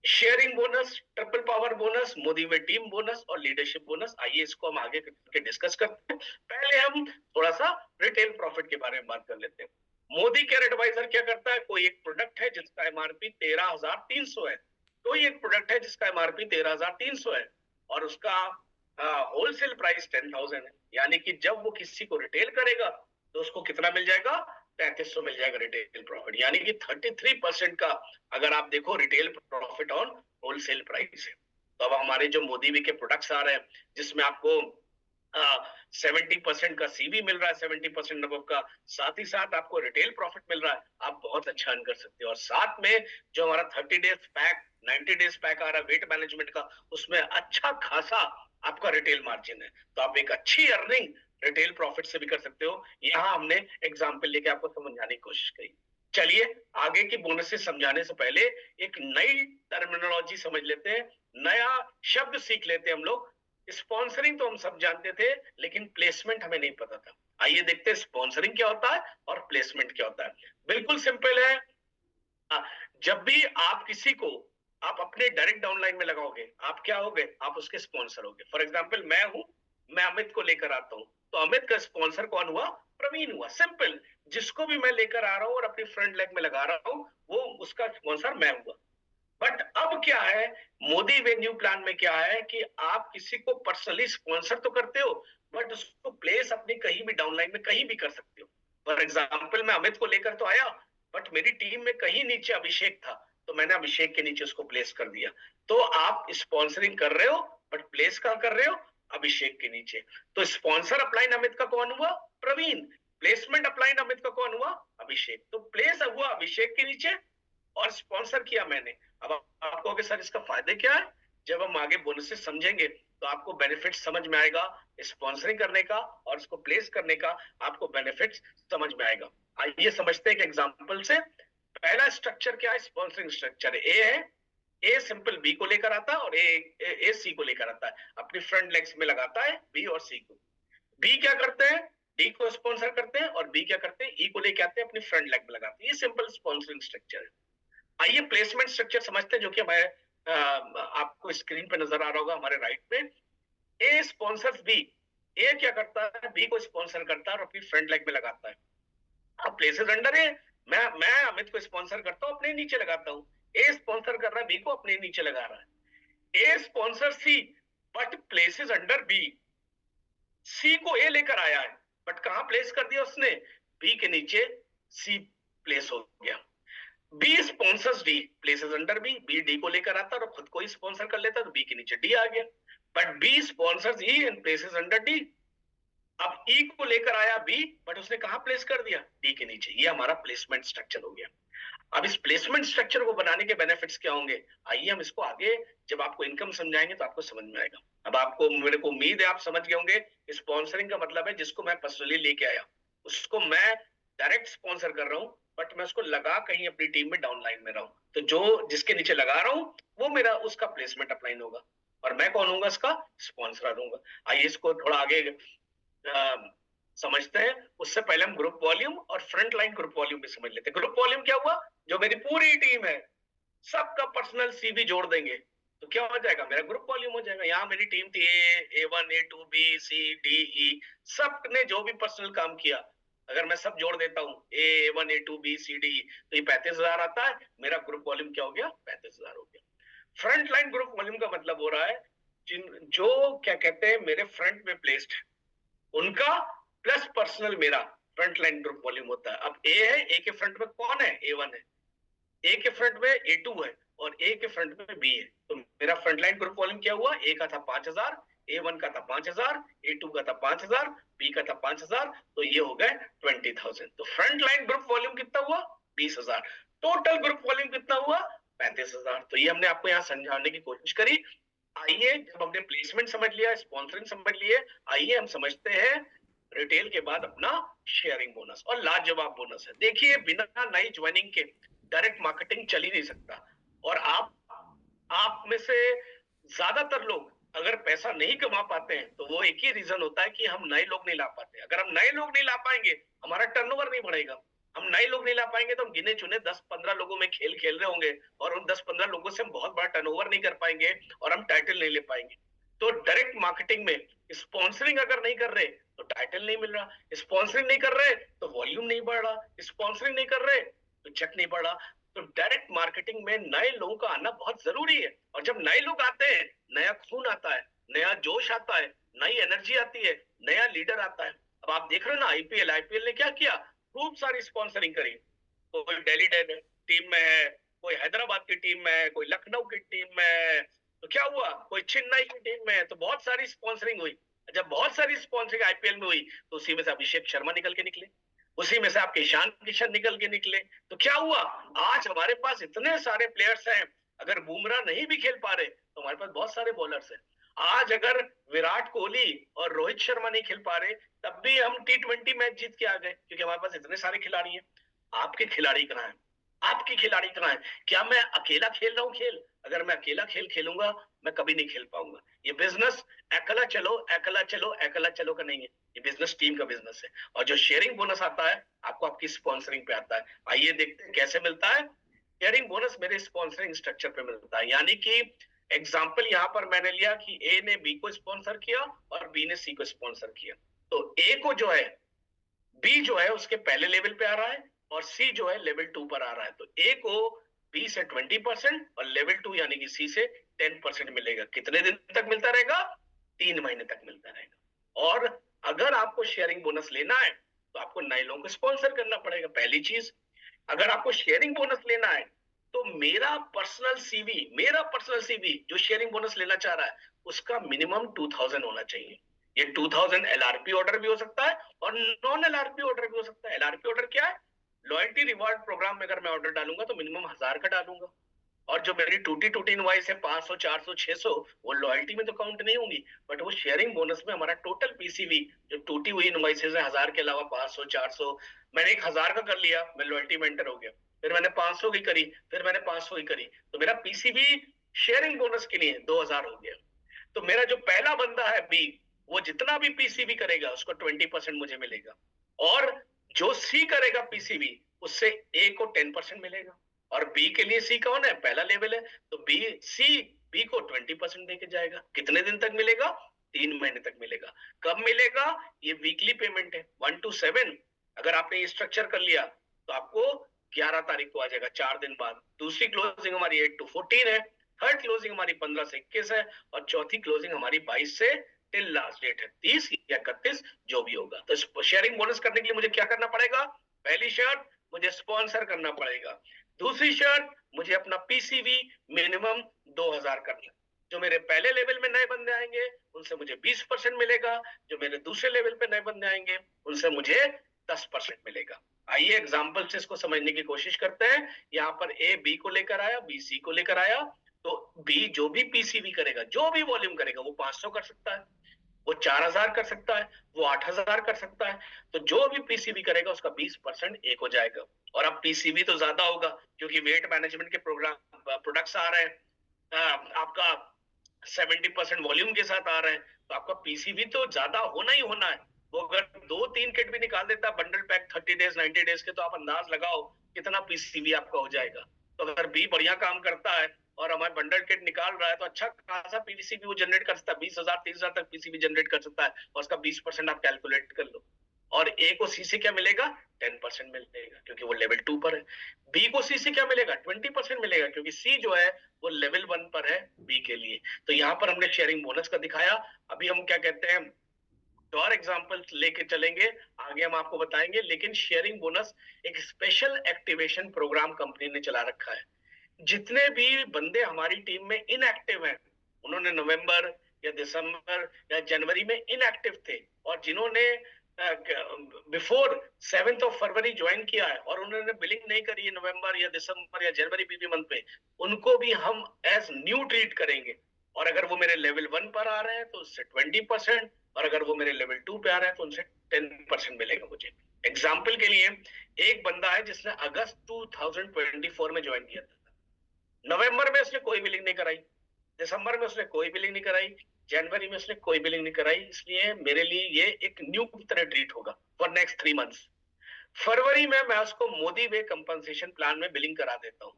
Sharing bonus, triple power bonus, Modi way team bonus और लीडरशिप बोनस। आइए इसको हम आगे के डिस्कस करते हैं। पहले हम थोड़ा सा रिटेल प्रॉफिट के बारे में बात कर लेते हैं। मोदी केयर एडवाइजर क्या करता है? कोई एक प्रोडक्ट है जिसका एमआरपी 13,300 है, कोई एक प्रोडक्ट है जिसका एमआरपी 13,300 है और उसका होलसेल प्राइस 10,000 है। यानी कि जब वो किसी को रिटेल करेगा तो उसको कितना मिल जाएगा? 3,300 मिल जाएगा रिटेल प्रॉफिट। यानी कि 33% का अगर आप देखो retail profit on wholesale price है। तो अब हमारे जो मोदी वी के प्रोडक्ट्स आ रहे हैं जिसमें आपको 70% का सीवी मिल रहा है, 70% नबव का, साथ ही साथ आपको रिटेल प्रॉफिट मिल रहा है, आप बहुत अच्छा अर्न कर सकते हो। और साथ में जो हमारा 30 डेज पैक, 90 डेज पैक आ रहा है वेट मैनेजमेंट का, उसमें अच्छा खासा आपका रिटेल मार्जिन है। तो आप एक अच्छी अर्निंग रिटेल प्रॉफिट से भी कर सकते हो। यहाँ हमने एग्जाम्पल लेके आपको समझाने की कोशिश की। चलिए आगे की बोनसेस समझाने से पहले एक नई टर्मिनोलॉजी समझ लेते हैं, नया शब्द सीख लेते हैं हम लोग। स्पॉन्सरिंग तो हम सब जानते थे, लेकिन प्लेसमेंट हमें नहीं पता था। आइए देखते हैं स्पॉन्सरिंग क्या होता है और प्लेसमेंट क्या होता है। बिल्कुल सिंपल है। जब भी आप किसी को आप अपने डायरेक्ट डाउनलाइन में लगाओगे, आप क्या होगे? आप उसके स्पॉन्सर होगे। फॉर एग्जाम्पल मैं हूं, मैं अमित को लेकर आता हूं, तो अमित का स्पॉन्सर कौन हुआ? प्रवीण हुआ। सिंपल। जिसको भी मैं लेकर आ रहा हूं और अपनी फ्रंट लेग में लगा रहा हूं, वो उसका स्पॉन्सर मैं हुआ। बट अब क्या है, मोदी वे न्यू प्लान में क्या है कि आप किसी को पर्सनली स्पॉन्सर तो करते हो, बट उसको प्लेस अपनी कहीं भी डाउनलाइन में कहीं भी कर सकते हो। फॉर एग्जाम्पल मैं अमित को लेकर तो आया, बट मेरी टीम में कहीं नीचे अभिषेक था, तो मैंने अभिषेक के नीचे उसको प्लेस कर दिया। तो आप स्पॉन्सरिंग कर रहे हो, बट प्लेस कहां कर रहे हो? अभिषेक के नीचे। तो स्पॉन्सर अपलाइन अमित का कौन हुआ? प्रवीण। प्लेसमेंट अपलाइन अमित का कौन हुआ? अभिषेक। तो प्लेस हुआ अभिषेक के नीचे और स्पॉन्सर किया मैंने। अब आप कहोगे सर इसका फायदे क्या है? जब हम आगे बोनसेस समझेंगे तो आपको बेनिफिट समझ में आएगा, स्पॉन्सरिंग करने का और इसको प्लेस करने का आपको बेनिफिट समझ में आएगा। आइए समझते हैं एक एग्जांपल से। पहला स्ट्रक्चर क्या है? स्पॉन्सरिंग स्ट्रक्चर ए है। ए सिंपल बी को लेकर आता है और ए सी को लेकर आता है, अपनी फ्रंट लेग्स में लगाता है बी और सी को। बी क्या करते हैं? डी को स्पॉन्सर करते हैं और बी क्या करते हैं? ई को लेके आते हैं, अपनी फ्रंट लेग में लगाते हैं। ये सिंपल स्पॉन्सरिंग स्ट्रक्चर है। आइए प्लेसमेंट स्ट्रक्चर समझते हैं, जो कि हमारे आपको स्क्रीन पे नजर आ रहा होगा हमारे राइट पे। ए स्पॉन्सर्स बी। ए क्या करता है, बी को स्पॉन्सर करता है और अपनी फ्रंट लाइन में लगाता है। अब प्लेसेस अंडर है, मैं अमित को स्पॉन्सर करता हूँ, अपने नीचे लगाता हूँ। ए स्पॉन्सर कर रहा है बी को, अपने नीचे लगा रहा है। A sponsor C but places under B. C को ए लेकर आया है बट कहां प्लेस कर दिया उसने, बी के नीचे सी प्लेस हो गया। B sponsors D, places under B, B D को लेकर आता और खुद को ही स्पॉन्सर कर लेता तो बी के नीचे डी आ गया। But B sponsors E and places under D. अब ई को लेकर आया बी बट उसने कहां प्लेस कर दिया, डी के नीचे। ये हमारा प्लेसमेंट स्ट्रक्चर हो गया। अब इस प्लेसमेंट स्ट्रक्चर को बनाने के बेनिफिट्स क्या होंगे, आइए हम इसको आगे जब आपको इनकम समझाएंगे तो आपको समझ में आएगा। अब आपको, मेरे को उम्मीद है आप समझ गए होंगे, स्पॉन्सरिंग का मतलब है जिसको मैं पर्सनली लेके आया उसको मैं डायरेक्ट स्पॉन्सर कर रहा हूं, बट मैं उसको लगा कहीं अपनी टीम में डाउनलाइन में रहा हूं, तो जो जिसके नीचे लगा रहा हूं वो मेरा उसका प्लेसमेंट अपलाइन होगा और मैं कौन हूँ, इसका स्पॉन्सर हूँ। आइए इसको थोड़ा आगे समझते हैं। उससे पहले हम ग्रुप वॉल्यूम और फ्रंट लाइन ग्रुप वॉल्यूम भी समझ लेते हैं। ग्रुप वॉल्यूम क्या हुआ, जो मेरी पूरी टीम है सबका पर्सनल सीवी जोड़ देंगे तो क्या हो जाएगा, मेरा ग्रुप वॉल्यूम हो जाएगा। यहाँ मेरी टीम थी A1 A2 B C D E, सब ने जो भी पर्सनल काम किया अगर मैं सब जोड़ देता हूँ A1 A2 B C D E तो ये 35,000 आता है। मेरा ग्रुप वॉल्यूम क्या हो गया, 35,000 हो गया। फ्रंट लाइन ग्रुप वॉल्यूम का मतलब हो रहा है जो क्या कहते हैं मेरे फ्रंट में प्लेस्ड है उनका प्लस पर्सनल मेरा फ्रंट लाइन ग्रुप वॉल्यूम होता है। अब ए है, ए के फ्रंट में कौन है, A1 है, ए के फ्रंट में A2 है और ए के फ्रंट में बी है। तो मेरा फ्रंट लाइन ग्रुप वॉल्यूम क्या हुआ, ए का था 5,000, A1 का था 5,000, A2 का था 5,000, बी का था 5,000, तो ये हो गए 20,000। तो फ्रंट लाइन ग्रुप वॉल्यूम कितना हुआ, 20,000। टोटल ग्रुप वॉल्यूम कितना हुआ, 35,000। तो ये हमने आपको यहाँ समझाने की कोशिश करी। आइए जब हमने प्लेसमेंट समझ लिया, स्पॉन्सरिंग समझ लिए, आइए हम समझते हैं रिटेल के बाद अपना शेयरिंग बोनस। और लाजवाब बोनस है। देखिए बिना नई ज्वाइनिंग के डायरेक्ट मार्केटिंग चल ही नहीं सकता। और आप में से ज्यादातर लोग अगर पैसा नहीं कमा पाते हैं तो वो एक ही रीजन होता है कि हम नए लोग नहीं ला पाते। अगर हम नए लोग नहीं ला पाएंगे हमारा टर्नओवर नहीं बढ़ेगा। हम नए लोग नहीं ला पाएंगे तो हम गिने चुने 10-15 लोगों में खेल खेल रहे होंगे और उन 10-15 लोगों से हम बहुत बड़ा टर्नओवर नहीं कर पाएंगे और हम टाइटल नहीं ले पाएंगे। तो डायरेक्ट मार्केटिंग में स्पॉन्सरिंग अगर नहीं कर रहे तो टाइटल नहीं मिल रहा, स्पॉन्सरिंग नहीं कर रहे तो वॉल्यूम नहीं बढ़ रहा, स्पॉन्सरिंग नहीं कर रहे तो चेक नहीं बढ़ रहा। तो डायरेक्ट मार्केटिंग में नए लोगों का आना बहुत जरूरी है। और जब नए लोग आते हैं नया खून आता है, नया जोश आता है, नई एनर्जी आती है, नया लीडर आता है। अब आप देख रहे हो ना आईपीएल ने क्या किया, खूब सारी स्पॉन्सरिंग करी। कोई दिल्ली टीम में है, कोई हैदराबाद की टीम में है, कोई लखनऊ की टीम में है, तो क्या हुआ, कोई चेन्नई की टीम में है, तो बहुत सारी स्पॉन्सरिंग हुई। जब बहुत सारी स्पॉन्सरिंग आईपीएल में हुई तो उसी में से अभिषेक शर्मा निकल के निकले, उसी में से आपके ईशान किशन निकल के निकले। तो क्या हुआ, आज हमारे पास इतने सारे प्लेयर्स हैं। अगर बुमराह नहीं भी खेल पा रहे तो हमारे पास बहुत सारे बॉलर्स हैं। आज अगर विराट कोहली और रोहित शर्मा नहीं खेल पा रहे तब भी हम T20 मैच जीत के आ गए क्योंकि हमारे पास इतने सारे खिलाड़ी हैं। आपके खिलाड़ी कहाँ हैं, आपकी खिलाड़ी कहाँ है? क्या मैं अकेला खेल रहा हूँ खेल? अगर मैं अकेला खेल खेलूंगा मैं कभी नहीं खेल पाऊंगा। ये बिजनेस अकेला चलो अकेला चलो अकेला चलो का नहीं है, ये बिजनेस टीम का बिजनेस है। और जो शेयरिंग बोनस आता है आपको आपकी स्पॉन्सरिंग पे आता है। आइए देखते हैं कैसे मिलता है। शेयरिंग बोनस मेरे स्पॉन्सरिंग स्ट्रक्चर पे मिलता है। यानी कि एग्जाम्पल यहाँ पर मैंने लिया कि ए ने बी को स्पॉन्सर किया और बी ने सी को स्पॉन्सर किया। तो ए को जो है, बी जो है उसके पहले लेवल पे आ रहा है और सी जो है लेवल 2 पर आ रहा है। तो ए को बी से 20% और लेवल 2 यानी कि सी से 10% मिलेगा। कितने दिन तक मिलता रहेगा, 3 महीने तक मिलता रहेगा। और अगर आपको शेयरिंग बोनस लेना है तो आपको नए लोगों को स्पॉन्सर करना पड़ेगा, पहली चीज। अगर आपको शेयरिंग बोनस लेना है तो मेरा पर्सनल सीवी जो शेयरिंग बोनस लेना चाह रहा है उसका मिनिमम 2000 होना चाहिए। ये 2000 एलआरपी ऑर्डर भी हो सकता है और नॉन एलआरपी ऑर्डर भी हो सकता है। एलआरपी ऑर्डर क्या है, लॉयल्टी रिवार्ड प्रोग्राम में अगर मैं ऑर्डर डालूंगा तो मिनिमम 1000 का डालूंगा। और जो मेरी टूटी इनवॉइस है 500 400 600 वो लॉयल्टी में तो काउंट नहीं होंगी, बट वो शेयरिंग बोनस में हमारा टोटल पीसीवी जो टूटी हुई इनवॉइसेज है 1000 के अलावा 500 400, मैंने 1000 का कर लिया, मैं लॉयल्टी में एंटर हो गया, फिर मैंने 500 की करी, फिर मैंने 500 की करी, तो मेरा पीसीवी शेयरिंग बोनस के लिए 2000 हो गया। तो मेरा जो पहला बंदा है बी, वो जितना भी पीसीवी करेगा उसको 20% मुझे मिलेगा। और जो सी करेगा पीसीवी उससे ए को 10% मिलेगा। और बी के लिए सी कौन है, पहला लेवल है, तो बी को 20% देके जाएगा। कितने दिन तक मिलेगा, 3 महीने तक मिलेगा। कब मिलेगा, ये वीकली पेमेंट है 1 to 7। अगर आपने ये स्ट्रक्चर कर लिया तो आपको 11 तारीख को आ जाएगा, 4 दिन बाद। दूसरी क्लोजिंग हमारी 8 to 14 है, थर्ड क्लोजिंग हमारी 15 से 21 है, और चौथी क्लोजिंग हमारी 22 से टिल लास्ट डेट है 30 या 31 जो भी होगा। तो शेयरिंग बोनस करने के लिए मुझे क्या करना पड़ेगा, पहली शर्त मुझे स्पॉन्सर करना पड़ेगा, दूसरी शर्त मुझे अपना पीसीवी मिनिमम 2000 करना। जो मेरे पहले लेवल में नए बंदे आएंगे उनसे मुझे 20% मिलेगा, जो मेरे दूसरे लेवल पे नए बंदे आएंगे उनसे मुझे 10% मिलेगा। आइए एग्जाम्पल से इसको समझने की कोशिश करते हैं। यहाँ पर ए बी को लेकर आया, बी सी को लेकर आया, तो बी जो भी पीसीवी करेगा, जो भी वॉल्यूम करेगा, वो 500 कर सकता है, वो 4000 कर सकता है, वो 8000 कर सकता है। तो जो भी पीसीवी करेगा उसका 20% एक हो जाएगा। और अब पीसीवी तो ज्यादा होगा क्योंकि वेट मैनेजमेंट के प्रोग्राम प्रोडक्ट्स आ रहे हैं, आपका 70% वॉल्यूम के साथ आ रहे हैं, तो आपका पीसीवी तो ज्यादा होना ही होना है। वो अगर 2-3 किट भी निकाल देता है बंडल पैक 30 डेज 90 डेज के, तो आप अंदाज लगाओ कितना पीसीवी आपका हो जाएगा। तो अगर बी बढ़िया काम करता है और हमारे बंडल किट निकाल रहा है तो अच्छा खासा पीसीबी वो जनरेट कर सकता है, 20,000 30,000 तक पीसीबी जनरेट कर सकता है, और उसका 20% आप कैलकुलेट कर लो। और ए को सी से क्या मिलेगा, 10% मिलेगा क्योंकि वो लेवल 2 पर है। बी को सी से क्या मिलेगा, 20% मिलेगा क्योंकि सी जो है वो लेवल 1 पर है बी के लिए। तो यहाँ पर हमने शेयरिंग बोनस का दिखाया। अभी हम क्या कहते हैं, तो और एग्जांपल लेके चलेंगे आगे, हम आपको बताएंगे। लेकिन शेयरिंग बोनस एक स्पेशल एक्टिवेशन प्रोग्राम कंपनी ने चला रखा है। जितने भी बंदे हमारी टीम में इनएक्टिव हैं, उन्होंने नवंबर या दिसंबर या जनवरी में इनएक्टिव थे, और जिन्होंने बिफोर 7 फरवरी ज्वाइन किया है और उन्होंने बिलिंग नहीं करी है नवंबर या दिसंबर या जनवरी बीबी मंथ में, उनको भी हम एज न्यू ट्रीट करेंगे। और अगर वो मेरे लेवल 1 पर आ रहे हैं तो उससे 20%, और अगर वो मेरे लेवल 2 पे आ रहे हैं तो उनसे 10% मिलेगा मुझे। एग्जाम्पल के लिए, एक बंदा है जिसने अगस्त 2024 में ज्वाइन किया था। नवंबर में उसने कोई बिलिंग नहीं कराई, दिसंबर में उसने कोई बिलिंग नहीं कराई, जनवरी में उसने कोई बिलिंग नहीं कराई, इसलिए मेरे लिए ये एक न्यू की तरह ट्रीट होगा फॉर नेक्स्ट 3 मंथ्स। फरवरी में मैं उसको मोदी वे कंपनसेशन प्लान में बिलिंग करा देता हूं,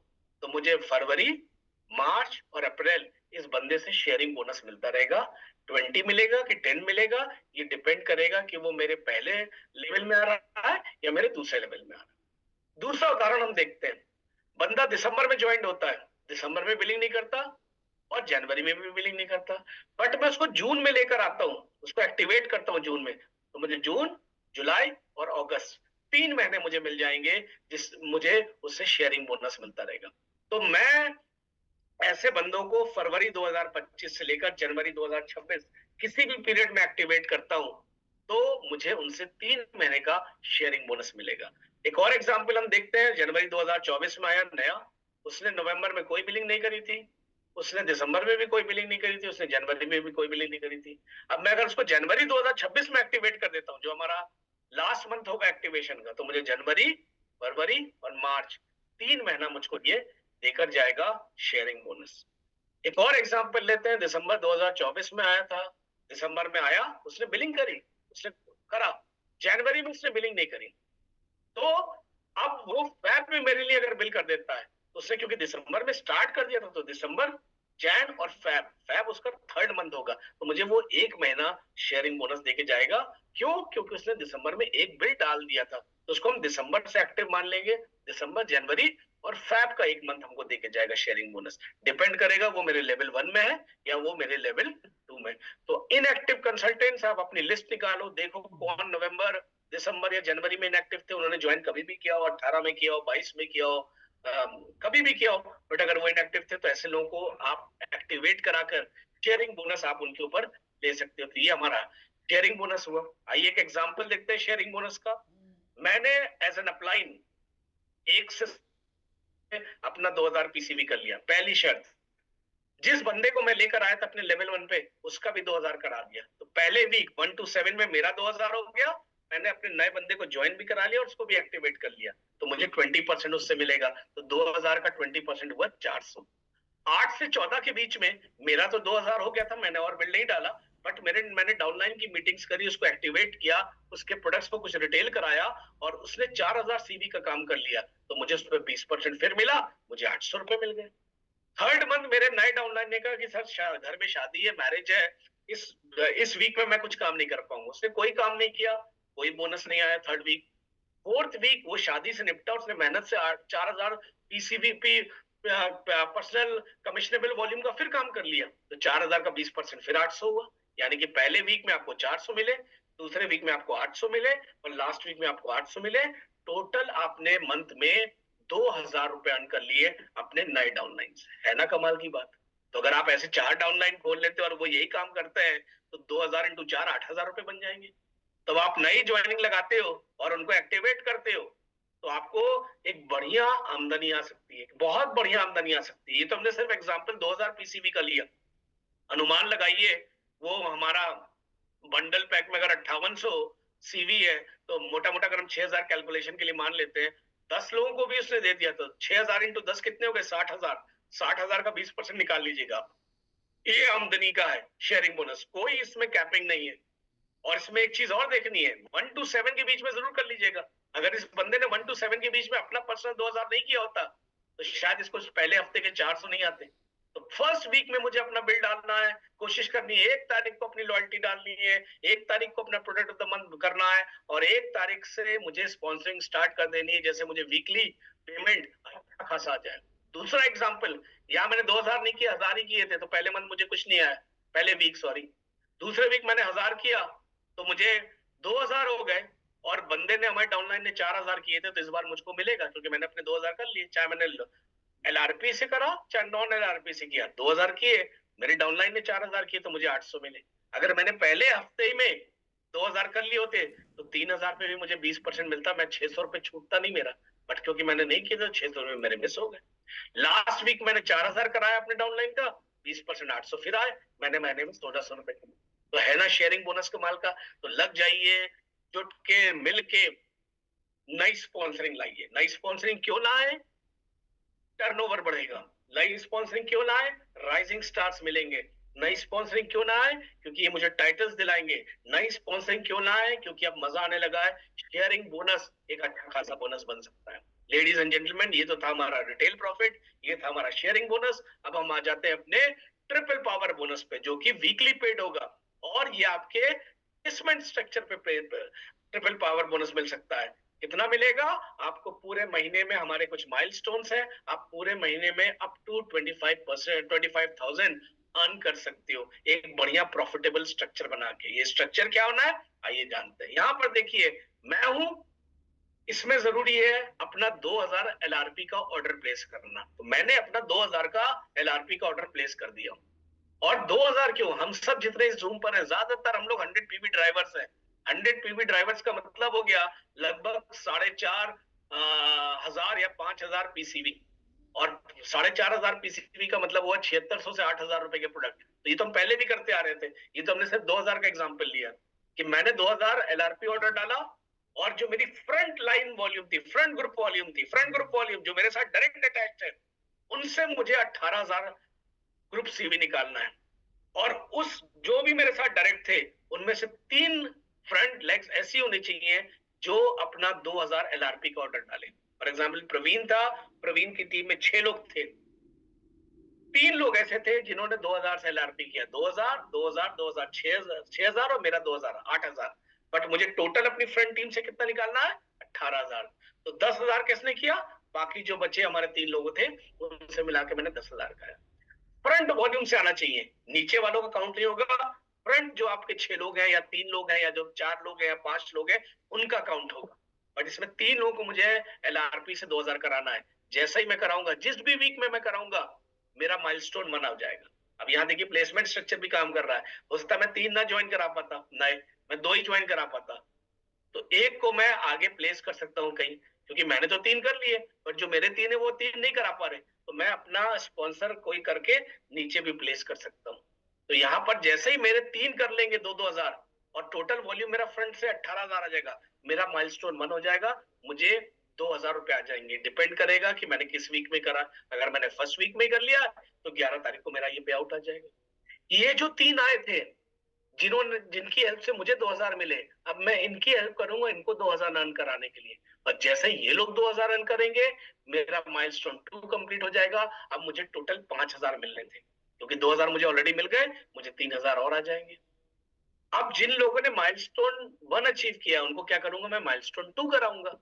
तो मुझे फरवरी, मार्च और अप्रैल इस बंदे से शेयरिंग बोनस मिलता रहेगा। 20 मिलेगा कि 10 मिलेगा, ये डिपेंड करेगा कि वो मेरे पहले लेवल में आ रहा है या मेरे दूसरे लेवल में आ रहा है। दूसरा उदाहरण हम देखते हैं। बंदा दिसंबर में ज्वाइन होता है, दिसंबर में बिलिंग नहीं करता और जनवरी में भी बिलिंग नहीं करता, बट मैं उसको जून में लेकर आता हूं, उसको एक्टिवेट करता हूं जून में, तो मुझे जून, जुलाई और अगस्त 3 महीने मुझे मिल जाएंगे, जिस मुझे उससे शेयरिंग बोनस मिलता रहेगा। तो मैं ऐसे बंदों को फरवरी 2025 से लेकर जनवरी 2026 किसी भी पीरियड में एक्टिवेट करता हूं, तो मुझे उनसे 3 महीने का शेयरिंग बोनस मिलेगा। एक और एग्जांपल हम देखते हैं। जनवरी 2024 में आया नया, उसने नवंबर में कोई बिलिंग नहीं करी थी, उसने दिसंबर में भी कोई बिलिंग नहीं करी थी, उसने जनवरी में भी कोई बिलिंग नहीं करी थी। अब मैं अगर उसको जनवरी 2026 में एक्टिवेट कर देता हूं, जो हमारा लास्ट मंथ होगा एक्टिवेशन का, तो मुझे जनवरी, फरवरी और मार्च 3 महीना मुझको ये देकर जाएगा शेयरिंग बोनस। एक और एग्जांपल लेते हैं। दिसंबर 2024 में आया था, दिसंबर में आया, उसने बिलिंग करी, उसने करा, जनवरी में उसने बिलिंग नहीं करी, तो अब वो फैब में मेरे लिए अगर बिल कर देता है, तो उसने क्योंकि दिसंबर में स्टार्ट कर दिया था, तो दिसंबर, जैन और फैब, फैब उसका थर्ड मंथ होगा, तो मुझे वो 1 महीना शेयरिंग बोनस देके जाएगा। क्यों? क्योंकि उसने दिसंबर में एक बिल डाल दिया था, तो उसको हम दिसंबर से एक्टिव मान लेंगे। दिसंबर, जनवरी और फैब का 1 मंथ हमको देके जाएगा शेयरिंग बोनस। डिपेंड करेगा वो मेरे लेवल 1 में है या वो मेरे लेवल 2 में। तो इनएक्टिव कंसल्टेंट्स आप अपनी लिस्ट निकालो, देखो कौन नवंबर, दिसंबर या जनवरी में इनएक्टिव थे, उन्होंने ज्वाइन कभी भी किया हो, 18 में किया हो, 22 में किया हो, कभी भी किया हो, बट अगर वो इनएक्टिव थे तो ऐसे लोगों को आप एक्टिवेट कराकर शेयरिंग बोनस आप उनके ऊपर ले सकते हो। तो ये हमारा शेयरिंग बोनस हुआ। आइए एक एग्जांपल देखते हैं शेयरिंग बोनस का। मैंने एज एन अपलाइन एक से अपना 2000 पीसीवी कर लिया। पहली शर्त, जिस बंदे को मैं लेकर आया था अपने लेवल 1 पे, उसका भी 2000 करा दिया। तो पहले वीक 1 to 7 में मेरा 2000 हो गया, मैंने अपने नए बंदे को ज्वाइन भी करा लिया और उसको भी एक्टिवेट कर लिया, तो मुझे 20% उससे मिलेगा। तो 2000 का 20% हुआ 400। 8 से 14 के बीच में मेरा तो 2000 हो गया था, मैंने और बिल नहीं डाला, बट मैंने डाउनलाइन की मीटिंग्स करी, उसको एक्टिवेट किया, उसके प्रोडक्ट्स को कुछ रिटेल कराया और उसने 4000 सीवी का काम कर लिया, तो मुझे उस पर 20% फिर मिला, मुझे 800 रुपए मिल गए। थर्ड मंथ मेरे नए डाउनलाइन ने कहा कि सर घर में शादी है, मैरिज है, इस इस वीक में मैं कुछ काम नहीं कर पाऊंगा। उसने कोई काम नहीं किया, कोई बोनस नहीं आया थर्ड वीक। फोर्थ वीक वो शादी से निपटा, उसने मेहनत से 4000 पीसीवीपी पर्सनल कमिश्नेबल वॉल्यूम का फिर काम कर लिया, तो 4000 का 20% फिर 800 हुआ। यानी कि पहले वीक में आपको 400 मिले, दूसरे वीक में आपको 800 मिले और लास्ट वीक में आपको 800 मिले। टोटल आपने मंथ में 2000 रुपए अर्न कर लिए अपने नए डाउनलाइन से। है ना कमाल की बात? तो अगर आप ऐसे 4 डाउनलाइन खोल लेते और वो यही काम करते हैं तो 2000 इंटू 4 8000 रुपए बन जाएंगे। तब आप नई ज्वाइनिंग लगाते हो और उनको एक्टिवेट करते हो तो आपको एक बढ़िया आमदनी आ सकती है, बहुत बढ़िया आमदनी आ सकती है। ये तो हमने सिर्फ एग्जांपल 2000 पीसीबी का लिया। अनुमान लगाइए वो हमारा बंडल पैक में अगर 5800 सीवी है तो मोटा मोटा अगर हम 6000 कैलकुलेशन के लिए मान लेते हैं, 10 लोगों को भी उसने दे दिया तो 6000 इंटू 10 कितने हो गए? 60,000। 60,000 का 20% निकाल लीजिएगा। ये आमदनी का है शेयरिंग बोनस, कोई इसमें कैपिंग नहीं है। और इसमें एक चीज और देखनी है, 1 to 7 के बीच में जरूर कर लीजिएगा। अगर इस बंदे ने 1 to 7 के बीच में अपना पर्सनल 2000 नहीं किया होता तो शायद इसको पहले हफ्ते के 400 नहीं आते। तो फर्स्ट वीक में मुझे अपना बिल डालना है, कोशिश करनी है 1 तारीख को अपनी लॉयल्टी डालनी है, 1 तारीख को अपना प्रोडक्ट ऑफ द मंथ करना है और 1 तारीख से मुझे स्पॉन्सरिंग स्टार्ट कर देनी है, जैसे मुझे वीकली पेमेंट अच्छा खासा आ जाए। दूसरा एग्जाम्पल, यहाँ मैंने 2000 नहीं किया, 1000 ही किए थे तो पहले मंथ मुझे कुछ नहीं आया, पहले वीक सॉरी। दूसरे वीक मैंने 1000 किया तो मुझे 2000 हो गए और बंदे ने हमारे डाउनलाइन ने 4000 किए थे, तो इस बार मुझको मिलेगा क्योंकि मैंने अपने 2000 कर लिए, चाहे मैंने एलआरपी से करा चाहे नॉन एलआरपी से किया। 2000 किए, मेरे डाउनलाइन ने 4000 किए तो मुझे 800 मिले। अगर मैंने पहले हफ्ते ही में 2000 कर लिए होते तो 3000 पे भी मुझे 20% मिलता, मैं 600 रुपए छूटता नहीं मेरा, बट क्योंकि मैंने नहीं किया तो 600 रुपए मेरे मिस हो गए। लास्ट वीक मैंने 4000 कराया अपने डाउनलाइन का, 20% 800 फिर आए, मैंने महीने में 1600 रुपए कमाए। तो है ना शेयरिंग बोनस कमाल का? तो लग जाइए, जुट के मिल के नई स्पॉन्सरिंग लाइए। नई स्पॉन्सरिंग क्यों लाए? टर्नओवर बढ़ेगा। नई स्पॉन्सरिंग क्यों लाए? राइजिंग स्टार्स मिलेंगे। नई स्पॉन्सरिंग क्यों लाए? क्योंकि ये मुझे टाइटल्स दिलाएंगे। नई स्पॉन्सरिंग क्यों लाए? क्योंकि अब मजा आने लगा है, शेयरिंग बोनस एक अच्छा खासा बोनस बन सकता है। लेडीज एंड जेंटलमैन, ये तो था हमारा रिटेल प्रॉफिट, ये था हमारा शेयरिंग बोनस। अब हम आ जाते हैं अपने ट्रिपल पावर बोनस पे, जो कि वीकली पेड होगा और ये आपके प्लेसमेंट स्ट्रक्चर पे ट्रिपल पावर बोनस मिल सकता है। कितना मिलेगा आपको? पूरे महीने में हमारे कुछ माइलस्टोन्स हैं, आप पूरे महीने में अप टू 25%, 25,000 अर्न कर सकते हो एक बढ़िया प्रॉफिटेबल स्ट्रक्चर बना के। ये स्ट्रक्चर क्या होना है आइए जानते हैं। यहाँ पर देखिए मैं हूं, इसमें जरूरी है अपना 2000 एलआरपी का ऑर्डर प्लेस करना। तो मैंने अपना 2000 का एलआरपी का ऑर्डर प्लेस कर दिया। और 2000 क्यों? हम सब जितने इस जूम पर हैं ज्यादातर हम लोग 100 पीवी ड्राइवर्स हैं। 100 पीवी ड्राइवर्स का मतलब हो गया लगभग 4,500 या 5000 पीसीवी, और 4,500 पीसीवी का मतलब हुआ 7600 से 8000 रुपए के प्रोडक्ट। तो ये तो हम पहले भी करते आ रहे थे, ये तो हमने सिर्फ 2000 का एग्जाम्पल लिया कि मैंने 2000 एलआरपी ऑर्डर डाला और जो मेरी फ्रंट लाइन वॉल्यूम थी, फ्रंट ग्रुप वॉल्यूम थी, फ्रंट ग्रुप वॉल्यूम जो मेरे साथ डायरेक्ट अटैच्ड है, उनसे मुझे 18,000 ग्रुप सीवी निकालना है। और उस जो भी मेरे साथ डायरेक्ट थे उनमें से 3 फ्रंट लेग्स ऐसी होनी चाहिए जो अपना 2000 एलआरपी का ऑर्डर डाले। फॉर एग्जाम्पल प्रवीण था, प्रवीण की टीम में 6 लोग थे, 3 लोग ऐसे थे जिन्होंने 2000 से एलआरपी किया, 2000, 2000, 2000, 6000 और मेरा 2000, 8000। बट मुझे टोटल अपनी फ्रंट टीम से कितना निकालना है? 18,000। तो 10,000 किसने किया? बाकी जो बचे हमारे 3 लोग थे उनसे मिला के मैंने 10,000 खाया। फ्रंट वॉल्यूम से आना चाहिए, नीचे वालों का काउंट नहीं होगा। फ्रंट जो आपके 6 लोग हैं या 3 लोग हैं या जो 4 लोग हैं या 5 लोग हैं उनका काउंट होगा। बट इसमें 3 लोगों को मुझे एलआरपी से 2000 कराना है। जैसे ही मैं कराऊंगा, जिस भी वीक में मैं कराऊंगा, मेरा माइलस्टोन 1 हो जाएगा। अब यहाँ देखिए प्लेसमेंट स्ट्रक्चर भी काम कर रहा है। हो सकता है मैं 3 ना ज्वाइन करा पाता, नहीं मैं 2 ही ज्वाइन करा पाता, तो एक को मैं आगे प्लेस कर सकता हूँ कहीं, क्योंकि मैंने तो 3 कर लिए पर जो मेरे 3 है वो 3 नहीं करा पा रहे, तो मैं अपना स्पॉन्सर कोई करके नीचे भी प्लेस कर सकता हूँ। तो यहाँ पर जैसे ही मेरे 3 कर लेंगे 2-2000 और टोटल वॉल्यूम मेरा फ्रंट से 18,000 आ जाएगा, मेरा माइलस्टोन 1 हो जाएगा, मुझे 2000 रुपए आ जाएंगे। डिपेंड करेगा कि मैंने किस वीक में करा। अगर मैंने फर्स्ट वीक में कर लिया तो 11 तारीख को मेरा ये पे आउट आ जाएगा। ये जो 3 आए थे जिन्होंने जिनकी हेल्प से मुझे 2000 मिले, अब मैं इनकी हेल्प करूंगा इनको 2000 अर्न कराने के लिए। और जैसे ही ये लोग 2000 अर्न करेंगे, मेरा माइलस्टोन 2 कंप्लीट हो जाएगा। अब मुझे टोटल 5000 मिलने थे, क्योंकि 2000 मुझे ऑलरेडी मिल गए, मुझे 3000 और आ जाएंगे। अब जिन लोगों ने माइलस्टोन 1 अचीव किया, उनको क्या करूंगा, मैं माइलस्टोन 2 कराऊंगा।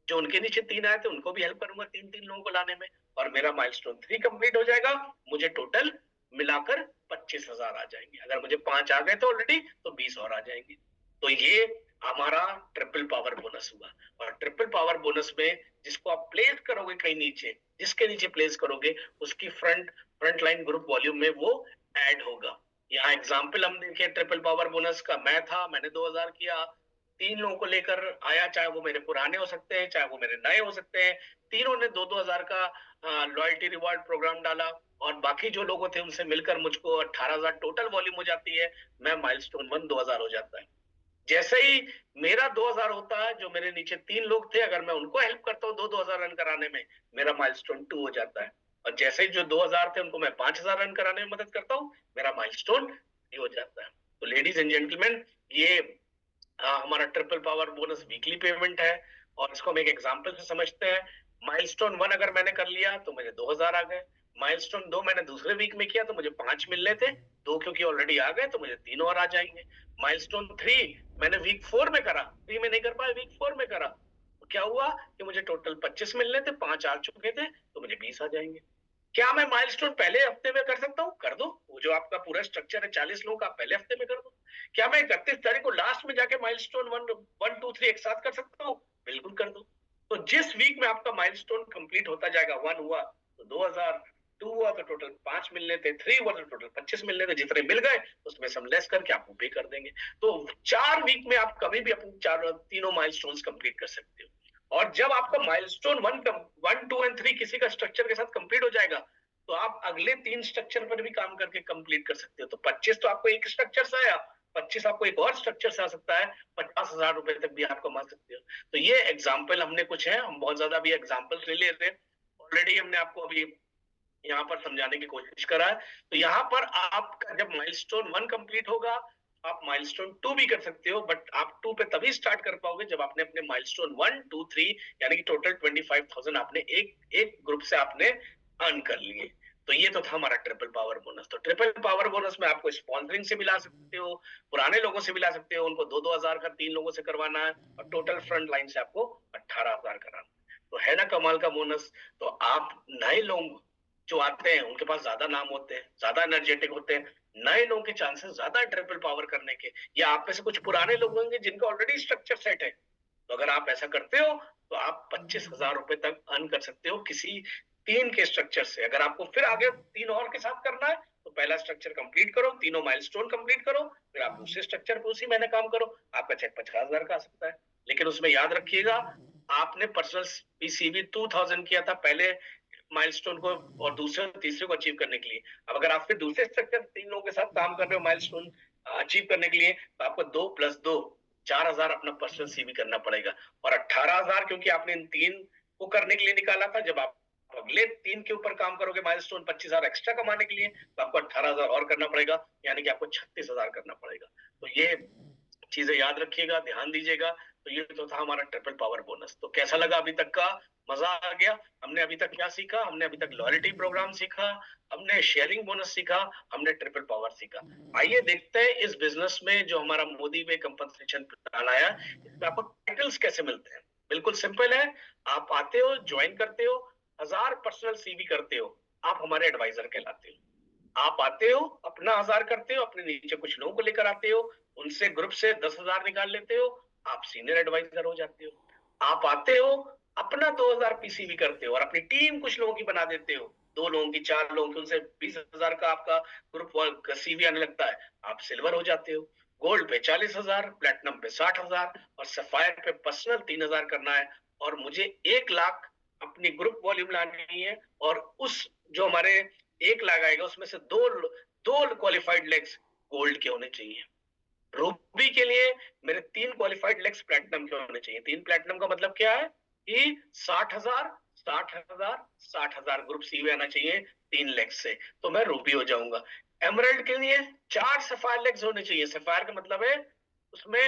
जो उनके नीचे 3 आए थे, उनको भी हेल्प करूंगा 3-3 लोगों को लाने में, और मेरा माइलस्टोन 3 कंप्लीट हो जाएगा। मुझे टोटल मिलाकर 25,000 आ जाएंगे। अगर मुझे 5 आ गए थे ऑलरेडी, तो 20 और आ जाएंगे। तो ये हमारा ट्रिपल पावर बोनस हुआ। और ट्रिपल पावर बोनस में जिसको आप प्लेस करोगे कहीं नीचे, जिसके नीचे प्लेस करोगे, उसकी फ्रंट लाइन ग्रुप वॉल्यूम में वो ऐड होगा। यहाँ एग्जाम्पल हम देखें ट्रिपल पावर बोनस का, मैं था, मैंने 2000 किया, 3 लोगों को लेकर आया, चाहे वो मेरे पुराने हो सकते हैं, चाहे वो मेरे नए हो सकते हैं। तीनों ने 2-2 हजार का लॉयल्टी रिवॉर्ड प्रोग्राम डाला, और बाकी जो लोगों थे उनसे मिलकर मुझको 18,000 टोटल वॉल्यूम हो जाती है। मैं माइलस्टोन 1 2000 हो जाता है। जैसे ही मेरा 2000 होता है, जो मेरे नीचे 3 लोग थे, अगर मैं उनको हेल्प करता हूँ 2-2 हजार रन कराने में, मेरा माइलस्टोन 2 हो जाता है। और जैसे ही जो 2000 थे, उनको मैं 5000 रन कराने में मदद करता हूँ, मेरा माइलस्टोन 3 हो जाता है। तो लेडीज एंड जेंटलमैन, ये हमारा triple power bonus weekly payment है। और इसको हम एक एग्जांपल से समझते हैं। माइलस्टोन 1 अगर मैंने कर लिया तो मुझे 2000 आ गए। माइलस्टोन 2 मैंने दूसरे वीक में किया तो मुझे 5 मिलने थे, 2 क्योंकि ऑलरेडी आ गए तो मुझे 3 और आ जाएंगे। माइलस्टोन 3 मैंने वीक 4 में करा, 3 में नहीं कर पाया, वीक 4 में करा, तो क्या हुआ कि मुझे टोटल 25 मिलने थे, 5 आ चुके थे, तो मुझे 20 आ जाएंगे। क्या मैं माइलस्टोन पहले हफ्ते में कर सकता हूँ? कर दो। वो जो आपका पूरा स्ट्रक्चर है 40 लोगों का, पहले हफ्ते में कर दो। क्या मैं 31 तारीख को लास्ट में जाके माइलस्टोन 1 1 2 3 एक साथ कर सकता हूँ? बिल्कुल कर दो। तो जिस वीक में आपका माइलस्टोन कंप्लीट होता जाएगा, 1 हुआ तो 2000, 2 हुआ तो टोटल 5 मिलने थे, 3 हुआ तो टोटल 25 मिलने थे। जितने मिल गए उसमें से हम लेस करके आपको पे कर देंगे। तो 4 वीक में आप कभी भी अपनी तीनों माइलस्टोन्स कंप्लीट कर सकते हो। और जब आपका माइलस्टोन 1 1 2 एंड 3 किसी का स्ट्रक्चर के साथ कंप्लीट हो जाएगा, तो आप अगले 3 स्ट्रक्चर पर भी काम करके कंप्लीट कर सकते हो। तो 25 तो आपको एक स्ट्रक्चर से आया, 25 आपको एक और स्ट्रक्चर से आ सकता है, 50,000 रुपए तक भी आप कमा सकते हो। तो ये एग्जाम्पल हमने कुछ है, हम बहुत ज्यादा भी एग्जाम्पल नहीं ले रहे। ऑलरेडी हमने आपको अभी यहाँ पर समझाने की कोशिश करा है। तो यहाँ पर आपका जब माइलस्टोन 1 कंप्लीट होगा, आप माइलस्टोन 2 भी कर सकते हो, बट आप 2 पे तभी स्टार्ट कर पाओगे जब आपने अपने माइलस्टोन 1 2 3 यानी कि टोटल 25,000 आपने एक एक ग्रुप से आपने अर्न कर लिए। तो ये तो था हमारा ट्रिपल पावर बोनस। तो ट्रिपल पावर बोनस में आपको स्पॉन्सरिंग से मिला सकते हो, पुराने लोगों से मिला सकते हो, उनको 2-2 हजार का 3 लोगों से करवाना है, और टोटल फ्रंट लाइन से आपको 18,000 कराना। तो है ना कमाल का बोनस। तो आप नए लोग जो आते हैं उनके पास ज्यादा नाम होते हैं, ज्यादा एनर्जेटिक होते हैं, नए लोगों के चांसेस ज्यादा ट्रिपल पावर करने के। या आप में से कुछ पुराने लोग होंगे जिनका ऑलरेडी स्ट्रक्चर सेट है, तो अगर आप ऐसा करते हो तो आप 25,000 रुपए तक अर्न कर सकते हो किसी 3 के स्ट्रक्चर से। अगर आपको फिर आगे 3 और के साथ करना है, तो पहला स्ट्रक्चर कंप्लीट करो, तीनों माइलस्टोन कंप्लीट करो, फिर आप दूसरे स्ट्रक्चर पे उसी महीने काम करो, आपका चेक 50,000 का आ सकता है। लेकिन उसमें याद रखिएगा, आपने पर्सनल पीसीबी 2000 किया था पहले माइलस्टोन को और दूसरे तीसरे को अचीव करने के लिए। अब अगर आप फिर दूसरे स्ट्रक्चर 3 लोगों के साथ काम कर रहे हो माइलस्टोन अचीव करने के लिए, तो आपको 2 + 2 4,000 अपना पर्सनल सीवी करना पड़ेगा। और 18,000 क्योंकि आपने इन 3 को करने के लिए निकाला था, जब आप अगले 3 के ऊपर काम करोगे माइलस्टोन 25,000 एक्स्ट्रा कमाने के लिए, तो आपको 18,000 और करना पड़ेगा, यानी कि आपको 36,000 करना पड़ेगा। तो ये चीजें याद रखिएगा, ध्यान दीजिएगा। तो ये तो था हमारा ट्रिपल पावर बोनस। तो कैसा लगा अभी तक का? मजा आ गया? हमने अभी तक क्या सीखा? हमने अभी तक लॉयल्टी प्रोग्राम सीखा, हमने शेयरिंग बोनस सीखा, हमने ट्रिपल पावर सीखा। आइए देखते हैं इस बिजनेस में जो हमारा मोदी वे कंपनसेशन प्लान आया, इसमें आपको टाइटल्स कैसे मिलते हैं। बिल्कुल सिंपल है, आप आते हो, ज्वाइन करते हो, 1000 पर्सनल सीवी करते हो, आप हमारे एडवाइजर कहलाते हो। आप आते हो, अपना 1000 करते हो, अपने नीचे कुछ लोगों को लेकर आते हो, उनसे ग्रुप से 10,000 निकाल लेते हो, आप सीनियर एडवाइजर हो जाते हो। आप आते हो, अपना 2000 पीसीवी करते हो और अपनी टीम कुछ लोगों की बना देते हो, 2 लोगों की, 4 लोगों की, उनसे 20,000 का आपका ग्रुप सीवी आने लगता है, आप सिल्वर हो जाते हो। गोल्ड पे 40,000, प्लेटिनम पे 60,000, और सफायर पे पर्सनल 3,000 करना है। और मुझे 1 लाख अपनी ग्रुप वॉल्यूम लानी है, और उस जो हमारे 1 लाख आएगा उसमें से दो क्वालिफाइड लेग्स गोल्ड के होने चाहिए। रूबी के लिए मेरे 3 क्वालिफाइड लेग्स प्लैटिनम के होने चाहिए। 3 प्लैटिनम का मतलब क्या है कि 60,000 60,000 60,000 ग्रुप सीवी आना चाहिए 3 लेग्स से, तो मैं रूबी हो जाऊंगा। एमराल्ड के लिए 4 सफायर लेग्स होने चाहिए। सफायर का मतलब है उसमें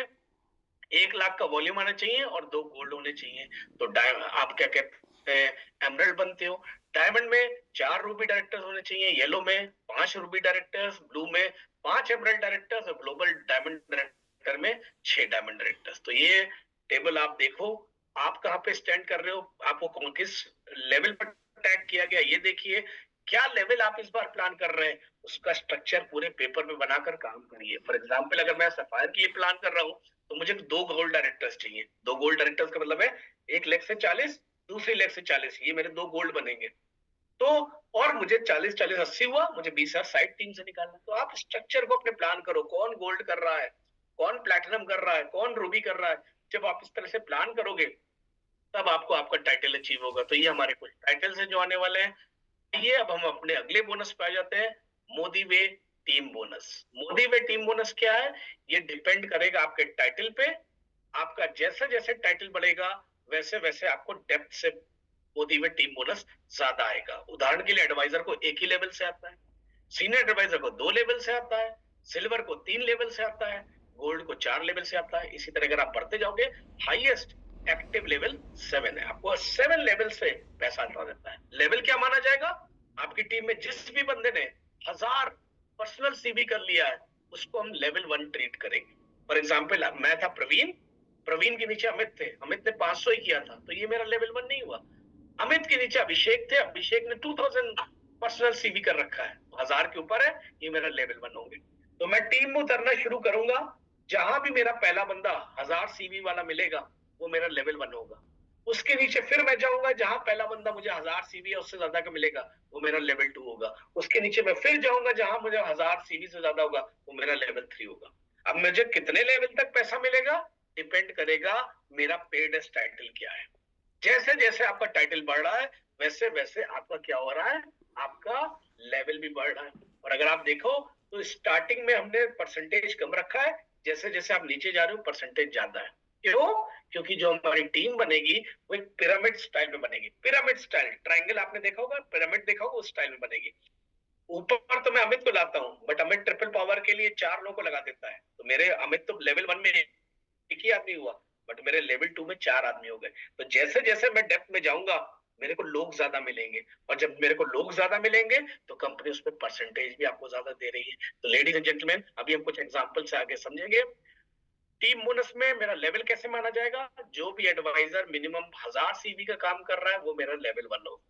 1 लाख का वॉल्यूम आना चाहिए और 2 गोल्ड होने चाहिए। तो आप क्या कहते हैं, एमराल्ड बनते हो। डायमंड में 4 रूबी डायरेक्टर्स होने चाहिए, येलो में 5 रूबी डायरेक्टर्स, ब्लू में 5 एमराल्ड डायरेक्टर्स और ग्लोबल डायमंड डायरेक्टर में 6 डायमंड डायरेक्टर्स। तो ये टेबल आप देखो, आप कहाँ पे स्टैंड कर रहे हो, आपको किस लेवल पर टैग किया गया ये देखिए, क्या लेवल आप इस बार प्लान कर रहे हैं, उसका स्ट्रक्चर पूरे पेपर में बनाकर काम करिए। फॉर एग्जाम्पल अगर मैं सफायर की प्लान कर रहा हूँ तो मुझे 2 गोल्ड डायरेक्टर्स चाहिए। 2 गोल्ड डायरेक्टर्स का मतलब है एक लेग से 40, दूसरी लेग से 40, ये मेरे 2 गोल्ड बनेंगे। तो और मुझे 40 40 80 हुआ, मुझे 20,000 साइड टीम से निकालना। तो आप स्ट्रक्चर को अपने प्लान करो, कौन गोल्ड कर रहा है, कौन प्लैटिनम कर रहा है, कौन रूबी कर रहा है। जब आप इस तरह से प्लान करोगे तब आपको आपका टाइटल अचीव होगा। तो ये हमारे कुछ टाइटल्स हैं जो आने वाले हैं। ये अब हम अपने अगले बोनस पे आ जाते हैं, Modi way team bonus. Modi way team bonus क्या है, ये डिपेंड करेगा आपके टाइटल पे। आपका जैसे जैसे टाइटल बढ़ेगा वैसे वैसे आपको डेप्थ से मोदी वे टीम बोनस ज्यादा आएगा। उदाहरण के लिए एडवाइजर को एक ही लेवल से आता है, सीनियर एडवाइजर को 2 लेवल से आता है, सिल्वर को 3 लेवल से आता है, गोल्ड को 4 लेवल से आता है। इसी तरह अगर आप बढ़ते जाओगे, हाईएस्ट एक्टिव लेवल 7 है, आपको 7 लेवल से पैसा आता रहता है। लेवल क्या माना जाएगा, आपकी टीम में जिस भी बंदे ने 1000 पर्सनल सीवी कर लिया है उसको हम लेवल 1 ट्रीट करेंगे। फॉर एग्जाम्पल मैं था प्रवीण, प्रवीण के नीचे अमित थे, अमित ने 500 ही किया था तो ये मेरा लेवल 1 नहीं हुआ। अमित के नीचे अभिषेक थे, अभिषेक ने 2000 पर्सनल सीवी कर रखा है, 1000 के ऊपर है, ये मेरा लेवल 1 होंगे। तो मैं टीम में उतरना शुरू करूंगा, जहां भी मेरा पहला बंदा 1000 सीवी वाला मिलेगा वो मेरा लेवल 1 होगा। उसके नीचे फिर मैं जाऊंगा, जहां पहला बंदा मुझे 1000 सीवी या उससे ज्यादा का मिलेगा वो मेरा लेवल 2 होगा। उसके नीचे मैं फिर जाऊंगा, जहां मुझे 1000 सीवी से ज्यादा होगा वो मेरा लेवल 3 होगा। अब मुझे कितने लेवल तक पैसा मिलेगा डिपेंड करेगा मेरा पेड टाइटल क्या है। जैसे जैसे आपका टाइटल बढ़ रहा है वैसे वैसे आपका क्या हो रहा है, आपका लेवल भी बढ़ रहा है। और अगर आप देखो तो स्टार्टिंग में हमने परसेंटेज कम रखा है, जैसे जैसे आप नीचे जा रहे हो परसेंटेज ज्यादा है। क्यों, क्योंकि जो हमारी टीम बनेगी वो एक पिरामिड स्टाइल में बनेगी। पिरामिड स्टाइल, ट्रायंगल आपने देखा होगा, पिरामिड देखा होगा, उस स्टाइल में बनेगी। ऊपर तो मैं अमित को लाता हूँ बट अमित ट्रिपल पावर के लिए 4 लोगों को लगा देता है, तो मेरे अमित तो लेवल 1 में एक ही आदमी हुआ बट मेरे लेवल 2 में 4 आदमी हो गए। तो जैसे जैसे मैं डेप्थ में जाऊंगा मेरे को लोग ज्यादा मिलेंगे, और जब मेरे को लोग ज्यादा मिलेंगे तो कंपनी उस पर परसेंटेज भी आपको ज्यादा दे रही है। तो लेडीज एंड जेंटलमैन, अभी हम कुछ एग्जांपल से आगे समझेंगे। टीम बोनस में मेरा लेवल कैसे माना जाएगा, जो भी एडवाइजर मिनिमम 1000 सीवी का काम कर रहा है वो मेरा लेवल 1 होगा।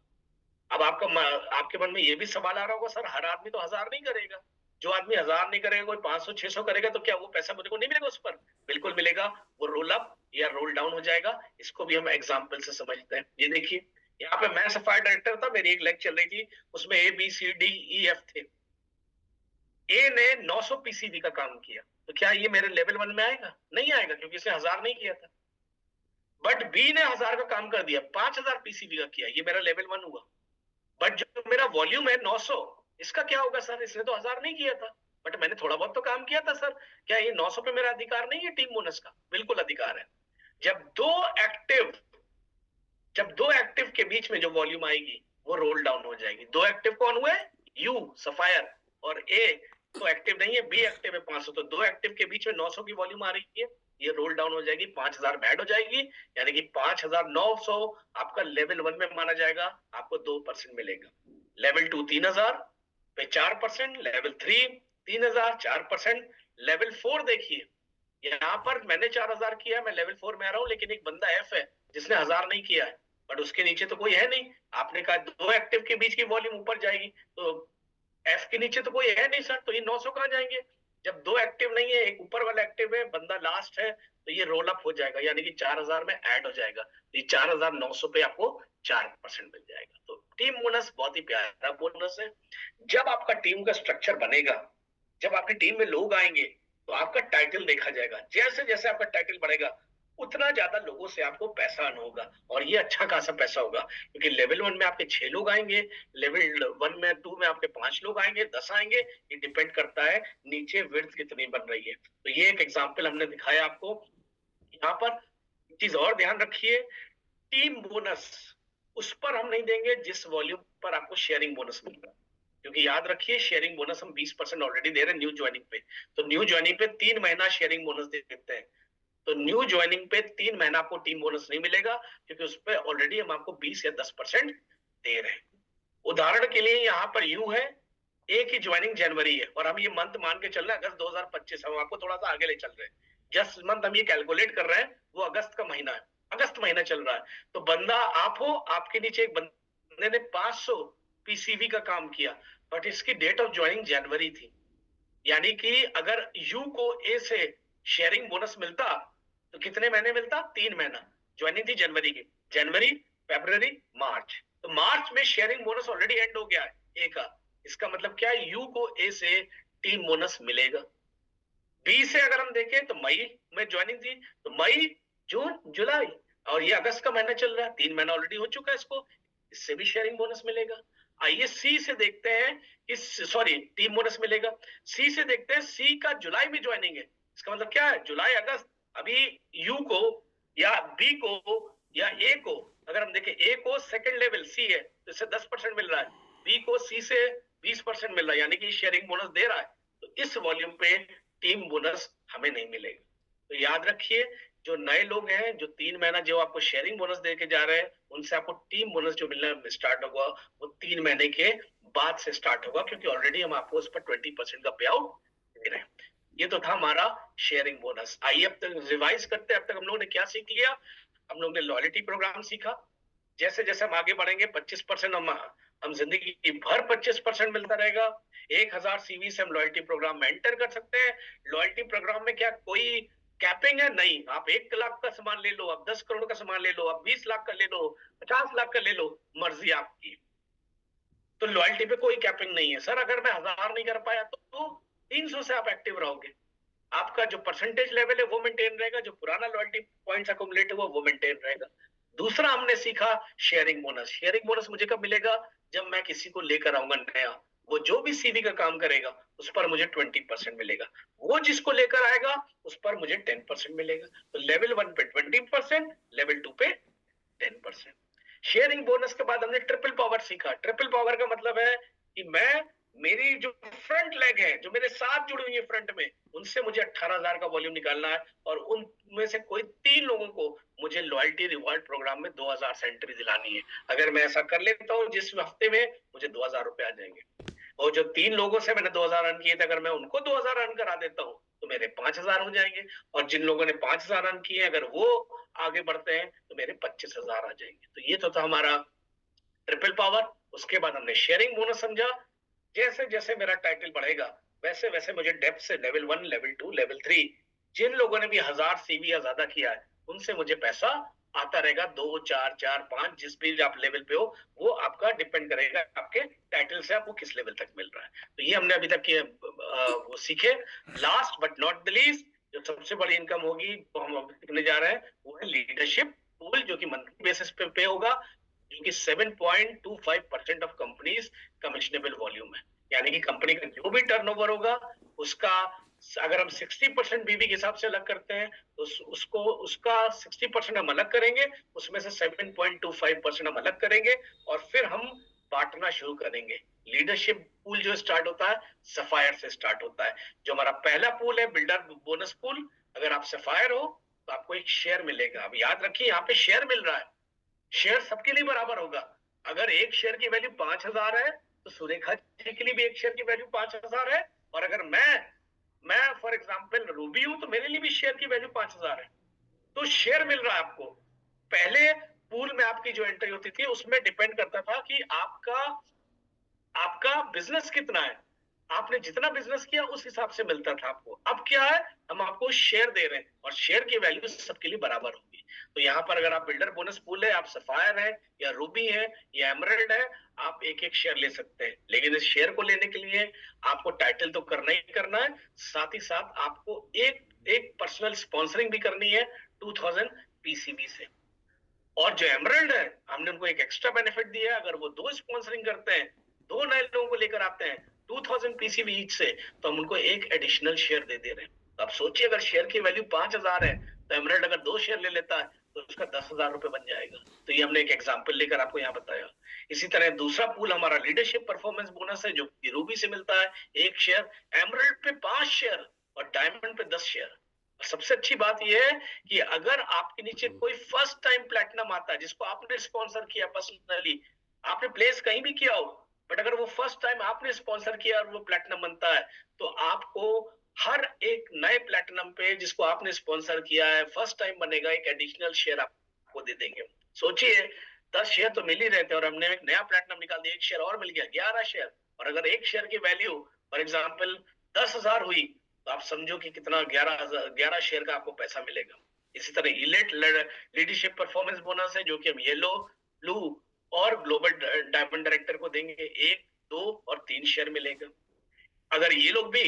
अब आपके मन में ये भी सवाल आ रहा होगा, सर हर आदमी तो 1000 नहीं करेगा, जो आदमी 1000 नहीं करेगा कोई 500 600 करेगा तो क्या वो पैसा मुझे को नहीं मिलेगा उस पर? बिल्कुल मिलेगा, वो रोल अप या रोल डाउन हो जाएगा। इसको भी हम एग्जांपल से समझते हैं। ये देखिए, यहाँ पे मैं सफायर डायरेक्टर था, मेरी एक लेग चल रही थी, उसमें A B C D E F थे। ए ने 900 पीसीवी का काम किया, तो क्या ये मेरे लेवल 1 में आएगा? नहीं आएगा, क्योंकि इसने 1000 नहीं किया था। बट बी ने 1000 का काम कर दिया, 5000 पीसीवी का किया, ये मेरा लेवल 1 हुआ। बट जो मेरा वॉल्यूम है 900, इसका क्या होगा सर, इसने तो 1000 नहीं किया था बट मैंने थोड़ा बहुत तो काम किया था सर, क्या ये 900 पे मेरा अधिकार नहीं है टीम बोनस का? बिल्कुल अधिकार है। जब दो एक्टिव जब 2 एक्टिव के बीच में जो वॉल्यूम आएगी वो रोल डाउन हो जाएगी। 2 एक्टिव कौन हुए, यू सफायर, और ए तो एक्टिव नहीं है, बी एक्टिव है 500, तो 2 एक्टिव के बीच में 900 की वॉल्यूम आ रही है, ये रोल डाउन हो जाएगी, 5000 ऐड हो जाएगी, यानी कि 5900 आपका लेवल 1 में माना जाएगा, आपको 2% मिलेगा। लेवल 2 3000 पे 4%, लेवल 3 3000 4%, लेवल 4 देखिए, यहाँ पर मैंने 4000 किया है, मैं लेवल 4 में आ रहा हूँ, लेकिन एक बंदा एफ है जिसने 1000 नहीं किया है, बट उसके नीचे तो कोई है नहीं। आपने कहा 2 एक्टिव के बीच की वॉल्यूम ऊपर जाएगी, तो एफ के नीचे तो कोई है नहीं सर, तो ये 900 कहाँ जाएंगे? जब 2 एक्टिव नहीं है, एक ऊपर वाला एक्टिव है, बंदा लास्ट है, तो ये रोल अप हो जाएगा, यानी कि 4000 में ऐड हो जाएगा, तो ये 4900 पे आपको 4% मिल जाएगा। तो टीम बोनस बहुत ही प्यारा बोनस है। जब आपका टीम का स्ट्रक्चर बनेगा, जब आपकी टीम में लोग आएंगे तो आपका टाइटल देखा जाएगा, जैसे जैसे आपका टाइटल बढ़ेगा उतना ज्यादा लोगों से आपको पैसा अर्न होगा, और ये अच्छा खासा पैसा होगा, क्योंकि लेवल 1 में आपके 6 लोग आएंगे, लेवल 1 में 2 में आपके 5 लोग आएंगे, 10 आएंगे, ये डिपेंड करता है नीचे विड्थ कितनी बन रही है। तो ये एक एग्जांपल हमने दिखाया आपको। यहाँ पर चीज और ध्यान रखिए, टीम बोनस उस पर हम नहीं देंगे जिस वॉल्यूम पर आपको शेयरिंग बोनस मिल रहा है। क्योंकि याद रखिए शेयरिंग बोनस हम 20% ऑलरेडी दे रहे हैं न्यू ज्वाइनिंग पे। तो न्यू ज्वाइनिंग पे 3 महीना शेयरिंग बोनस दे देते हैं। तो न्यू ज्वाइनिंग पे 3 महीना आपको टीम बोनस नहीं मिलेगा, क्योंकि उस पे ऑलरेडी हम आपको 20 या 10% दे रहे हैं। उदाहरण के लिए यहाँ पर यू है, ए की ज्वाइनिंग जनवरी है और हम ये मंथ मान के चल रहे हैं अगस्त 2025, हम आपको थोड़ा सा आगे ले चल रहे हैं। जस्ट मंथ हम ये कैलकुलेट कर रहे हैं, वो अगस्त का महीना है, अगस्त महीना चल रहा है। तो बंदा आप हो, आपके नीचे एक बंदे ने 500 पीसीवी का काम किया, बट इसकी डेट ऑफ ज्वाइनिंग जनवरी थी। यानी कि अगर यू को ए से शेयरिंग बोनस मिलता तो कितने महीने मिलता? 3 महीना। ज्वाइनिंग थी जनवरी की, जनवरी, फरवरी, मार्च। तो मार्च में शेयरिंग बोनस ऑलरेडी एंड हो गया है ए का। इसका मतलब क्या है? यू को ए से टीम बोनस मिलेगा। बी से अगर हम देखें तो मई में ज्वाइनिंग थी, तो मई, जून, जुलाई, और ये अगस्त का महीना चल रहा है, 3 महीना ऑलरेडी हो चुका है इसको, इससे भी शेयरिंग बोनस मिलेगा। आइए सी से देखते हैं, इस सॉरी टीम बोनस मिलेगा। सी से देखते हैं, सी का जुलाई में ज्वाइनिंग है। इसका मतलब क्या है? जुलाई, अगस्त। अभी यू को या बी को या ए को अगर हम देखें, ए को सेकंड लेवल सी है तो इससे 10% मिल रहा है, बी को सी से 20% मिल रहा है, यानी कि शेयरिंग बोनस दे रहा है। तो इस वॉल्यूम पे टीम बोनस हमें नहीं मिलेगा। तो याद रखिए, जो नए लोग हैं, जो 3 महीना जो आपको शेयरिंग बोनस दे के जा रहे हैं, उनसे आपको टीम बोनस जो मिलना स्टार्ट होगा वो 3 महीने के बाद से स्टार्ट होगा, क्योंकि ऑलरेडी हम आपको उस पर 20% का पे आउट दे रहे हैं। ये तो था हमारा शेयरिंग बोनस। आइए अब तक रिवाइज करते हैं, अब तक हम लोगों ने क्या सीख लिया। हम लोग ने लॉयल्टी प्रोग्राम सीखा। जैसे जैसे हम आगे बढ़ेंगे 25% हम जिंदगी भर 25% मिलता रहेगा। 1000 सीवी से हम लॉयल्टी प्रोग्राम में एंटर कर सकते हैं। लॉयल्टी प्रोग्राम में क्या कोई कैपिंग है? नहीं। आप 1 लाख का सामान ले लो, आप 10 करोड़ का सामान ले लो, आप 20 लाख का ले लो, 50 लाख का ले लो, मर्जी आपकी। तो लॉयल्टी पे कोई कैपिंग नहीं है। सर अगर मैं 1000 नहीं कर पाया तो 300 से आप एक्टिव रहोगे। आपका जो परसेंटेज लेवल है वो मेंटेन रहेगा, जो पुराना लॉयल्टी पॉइंट्स अकुमुलेट हुआ वो मेंटेन रहेगा। दूसरा हमने सीखा शेयरिंग बोनस। शेयरिंग बोनस मुझे कब मिलेगा? जब मैं किसी को लेकर आऊंगा नया, वो जो भी सीवी का काम करेगा उस पर मुझे 20% मिलेगा, वो जिसको लेकर आएगा उस पर मुझे 10% मिलेगा। तो लेवल 1 पे 20%, लेवल 2 पे 10%। शेयरिंग बोनस के बाद हमने ट्रिपल पावर सीखा। ट्रिपल पावर का मतलब है कि मेरी जो फ्रंट लेग है, जो मेरे साथ जुड़ी हुई है फ्रंट में, उनसे मुझे 18,000 का वॉल्यूम निकालना है, और उनमें से कोई 3 लोगों को मुझे लॉयल्टी रिवॉर्ड प्रोग्राम में 2000 से एंट्री दिलानी है। अगर मैं ऐसा कर लेता हूँ, जिस हफ्ते में मुझे 2000 रुपए आ जाएंगे। और जो 3 लोगों से मैंने 2000 रन किए थे, अगर मैं उनको 2000 रन करा देता हूँ तो मेरे 5000 हो जाएंगे। और जिन लोगों ने 5000 रन किए, अगर वो आगे बढ़ते हैं तो मेरे 25,000 आ जाएंगे। तो ये तो था हमारा ट्रिपल पावर। उसके बाद हमने शेयरिंग बोनस समझा। जैसे जैसे मेरा टाइटल बढ़ेगा, वैसे वैसे मुझे डेप्थ से लेवल 1, लेवल 2, लेवल 3, जिन लोगों ने भी 1000 सीवी या ज्यादा किया है, उनसे मुझे पैसा आता रहेगा। 2, 4, 4, 5, जिस भी आप लेवल पे हो, वो आपका डिपेंड करेगा आपके टाइटल से आपको किस लेवल तक मिल रहा है। तो ये हमने अभी तक वो सीखे। Last but not the least, जो सबसे बड़ी इनकम होगी तो हम अभी सीखने जा रहे हैं, वो है लीडरशिप पूल, जो कि मंथली बेसिस पे होगा, जो कि 7.25% ऑफ कंपनीज कमिश्नेबल वॉल्यूम है। यानी कि कंपनी का जो भी टर्नओवर होगा, उसका अगर हम 60% बीबी के हिसाब से अलग करते हैं, तो उसका 60% हम अलग करेंगे, उसमें से 7.25% हम अलग करेंगे, और फिर हम बांटना शुरू करेंगे। लीडरशिप पूल जो स्टार्ट होता है, सफायर से स्टार्ट होता है। जो हमारा पहला पूल है बिल्डर बोनस पूल, अगर आप सफायर हो तो आपको एक शेयर मिलेगा। अब याद रखिए, यहाँ पे शेयर मिल रहा है, शेयर सबके लिए बराबर होगा। अगर एक शेयर की वैल्यू 5000 है तो सुरेखा जी के लिए भी एक शेयर की वैल्यू 5000 है, और अगर मैं फॉर एग्जांपल रूबी हूं तो मेरे लिए भी शेयर की वैल्यू 5000 है। तो शेयर मिल रहा है आपको। पहले पूल में आपकी जो एंट्री होती थी उसमें डिपेंड करता था कि आपका बिजनेस कितना है, आपने जितना बिजनेस किया उस हिसाब से मिलता था आपको। अब क्या है, हम आपको शेयर दे रहे हैं, और शेयर की वैल्यू सबके लिए बराबर होगी। तो यहाँ पर अगर आप बिल्डर बोनस पूल है, आप सफायर है या रूबी है या एमरल्ड है, आप एक एक शेयर ले सकते हैं। लेकिन इस शेयर को लेने के लिए आपको टाइटल तो करना ही करना है, साथ ही साथ आपको एक एक पर्सनल स्पॉन्सरिंग भी करनी है 2000 पीसीबी से। और जो एमरल्ड है, हमने उनको एक एक्स्ट्रा बेनिफिट दिया है। अगर वो 2 स्पॉन्सरिंग करते हैं, 2 नए लोगों को लेकर आते हैं 2000 पीसीबी ईच से, तो हम उनको एक एडिशनल शेयर दे रहे हैं। तो आप सोचिए, अगर शेयर की वैल्यू 5000 है तो एमरल्ड अगर 2 शेयर ले लेता है तो उसका 10,000 रुपए बन जाएगा। तो ये हमने एक एग्जाम्पल लेकर आपको यहाँ बताया। इसी तरह दूसरा पूल हमारा लीडरशिप परफॉर्मेंस बोनस है, जो कि रूबी से मिलता है 1 शेयर, एमराल्ड पे 5 शेयर और डायमंड पे 10 शेयर। और सबसे अच्छी बात यह है कि अगर आपके नीचे कोई फर्स्ट टाइम प्लैटिनम आता है, जिसको आपने स्पॉन्सर किया पर्सनली, आपने प्लेस कहीं भी किया हो, बट अगर वो फर्स्ट टाइम आपने स्पॉन्सर किया और वो प्लैटिनम बनता है, तो आपको हर एक नए प्लैटिनम पे जिसको आपने स्पॉन्सर किया है, फर्स्ट टाइम बनेगा, एक एडिशनल शेयर आपको दे देंगे। सोचिए 10 शेयर तो मिल ही रहे थे और हमने एक नया प्लैटिनम निकाल दिया, एक शेयर और मिल गया, 11 शेयर। और अगर एक शेयर की वैल्यू फॉर एग्जाम्पल 10,000 हुई, तो आप समझो कि कितना 11 शेयर का आपको पैसा मिलेगा। इसी तरह इलेट लीडरशिप परफॉर्मेंस बोनस है, जो कि हम येलो, ब्लू और ग्लोबल डायमंड डायरेक्टर को देंगे, 1, 2 और 3 शेयर मिलेगा। अगर ये लोग भी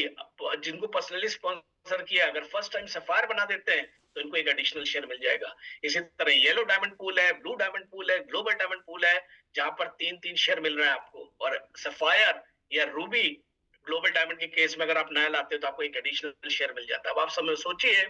जिनको पर्सनली स्पॉन्सर किया, अगर फर्स्ट टाइम सफायर बना देते हैं, तो इनको एक एडिशनल शेयर मिल जाएगा। इसी तरह येलो डायमंड पूल है, ब्लू डायमंड पूल है, ग्लोबल डायमंड पूल है, जहां पर 3-3 शेयर मिल रहे हैं आपको। और सफायर या रूबी ग्लोबल डायमंड के केस में अगर आप नया लाते हो, तो आपको एक एडिशनल शेयर मिल जाता है। अब आप समझ सोचिए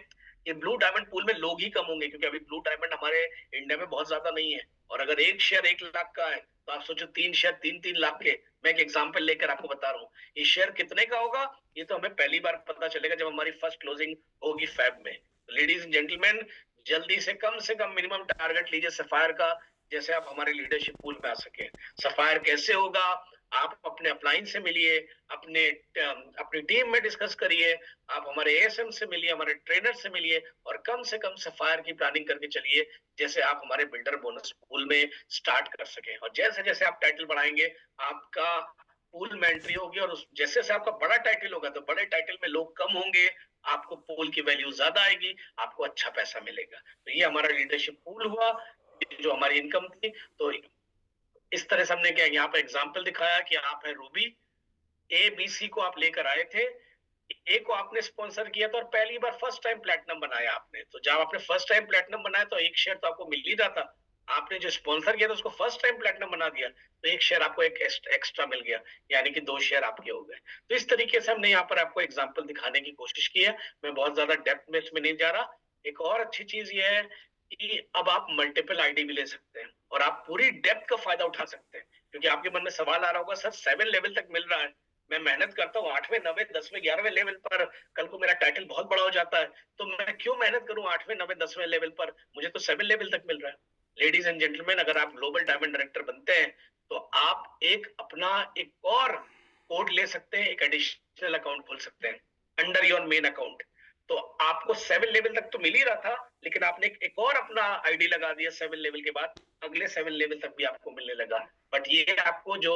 कि ब्लू डायमंड पूल में लोग ही कम होंगे, क्योंकि अभी ब्लू डायमंड हमारे इंडिया में बहुत ज्यादा नहीं है। और अगर एक शेयर 1 लाख का है, तो आप सोचो 3 शेयर 3-3 लाख के। मैं एक एग्जांपल लेकर आपको बता रहा हूँ, ये शेयर कितने का होगा, ये तो हमें पहली बार पता चलेगा जब हमारी फर्स्ट क्लोजिंग होगी फेब में। लेडीज एंड जेंटलमैन, जल्दी से कम मिनिमम टारगेट लीजिए सफायर का, जैसे आप हमारे लीडरशिप पूल में आ सके। सफायर कैसे होगा, आप अपने अपलाइन से मिलिए, अपनी टीम में डिस्कस करिए, आप हमारे एएसएम से मिलिए, हमारे ट्रेनर से मिलिए, और कम से कम सफायर की प्लानिंग करके चलिए, जैसे आप हमारे बिल्डर बोनस पूल में स्टार्ट कर सके। और जैसे जैसे आप टाइटल बढ़ाएंगे, आपका पूल में एंट्री होगी, और जैसे जैसे आपका बड़ा टाइटल होगा, तो बड़े टाइटल में लोग कम होंगे, आपको पूल की वैल्यू ज्यादा आएगी, आपको अच्छा पैसा मिलेगा। तो ये हमारा लीडरशिप पूल हुआ, जो हमारी इनकम थी। तो इस तरह से हमने क्या यहाँ पे एग्जाम्पल दिखाया कि आप है रूबी, ए बी सी को आप लेकर आए थे, ए को आपने स्पॉन्सर किया था और पहली बार फर्स्ट टाइम प्लैटिनम बनाया आपने। तो जब आपने फर्स्ट टाइम प्लैटिनम बनाया, तो एक शेयर तो आपको मिल ही रहा था। आपने जो स्पॉन्सर किया था उसको फर्स्ट टाइम प्लैटिनम बना दिया, तो एक शेयर आपको एक एक्स्ट्रा मिल गया, यानी कि 2 शेयर आपके हो गए। तो इस तरीके से हमने यहाँ पर आपको एग्जाम्पल दिखाने की कोशिश की है। मैं बहुत ज्यादा डेप्थ में इसमें नहीं जा रहा। एक और अच्छी चीज ये है कि अब आप मल्टीपल आईडी भी ले सकते हैं और आप पूरी डेप्थ का फायदा उठा सकते हैं। क्योंकि आपके मन में सवाल आ रहा होगा, सर 7 लेवल तक मिल रहा है, मैं मेहनत करता हूँ 8वें 9वें 10वें 11वें लेवल पर, कल को मेरा टाइटल बहुत बड़ा हो जाता है, तो मैं क्यों मेहनत करूं 8वें 9वें 10वें लेवल पर, मुझे तो 7 लेवल तक मिल रहा है। लेडीज एंड जेंटलमैन, अगर आप ग्लोबल डायमंड डायरेक्टर बनते हैं, तो आप एक अपना एक और कोड ले सकते हैं, एक एडिशनल अकाउंट खोल सकते हैं अंडर योर मेन अकाउंट। तो आपको 7 लेवल तक तो मिल ही रहा था, लेकिन आपने एक और अपना आईडी लगा दिया 7 लेवल के बाद, अगले 7 लेवल तक भी आपको मिलने लगा। बट ये आपको जो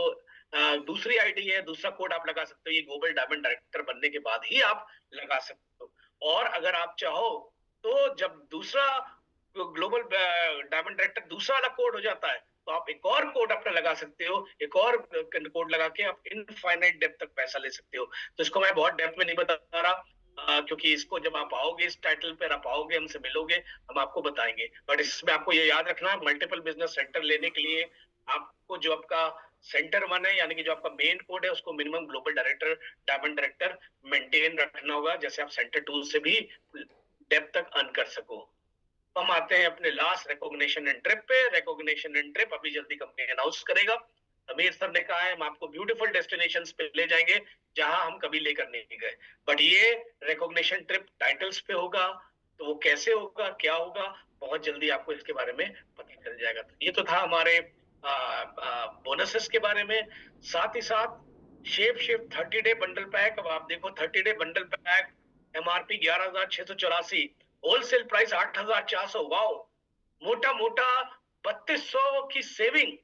दूसरी आईडी है, दूसरा कोड आप लगा सकते हो, ये ग्लोबल डायमंड डायरेक्टर बनने के बाद ही आप लगा सकते हो। और अगर आप चाहो, तो जब दूसरा ग्लोबल डायमंड डायरेक्टर दूसरा वाला कोड हो जाता है, तो आप एक और कोड अपना लगा सकते हो, एक और कोड लगा के आप इनफाइनाइट डेप्थ तक पैसा ले सकते हो। तो इसको मैं बहुत डेप्थ में नहीं बता रहा, क्योंकि इसको जब आप आओगे, इस टाइटल पर आप आओगे, हमसे मिलोगे, हम आपको बताएंगे। बट इसमें आपको ये याद रखना है, मल्टीपल बिजनेस सेंटर लेने के लिए आपको जो आपका सेंटर 1 है, यानी कि जो आपका मेन कोड है, उसको minimum global director diamond director maintain रखना होगा, जैसे आप सेंटर 2 से भी डेप्थ तक अर्न कर सको। हम आते हैं अपने लास्ट रिकॉग्निशन एंड ट्रिप पे। रिकॉग्निशन एंड ट्रिप अभी जल्दी कंपनी अनाउंस करेगा। अमीर सर ने कहा है, हम आपको ब्यूटीफुल डेस्टिनेशंस पे ले जाएंगे जहां हम कभी लेकर नहीं गए। बट ये रिकॉग्निशन ट्रिप टाइटल्स पे होगा, तो वो कैसे होगा, क्या होगा, बहुत जल्दी आपको इसके बारे में पता चल जाएगा। तो ये तो था हमारे बोनसेस के बारे में। साथ ही साथ शेप 30 डे बंडल पैक। अब आप देखो 30 day bundle pack, MRP 11,684, wholesale price 8,400। Wow, मोटा मोटा 3200 की सेविंग।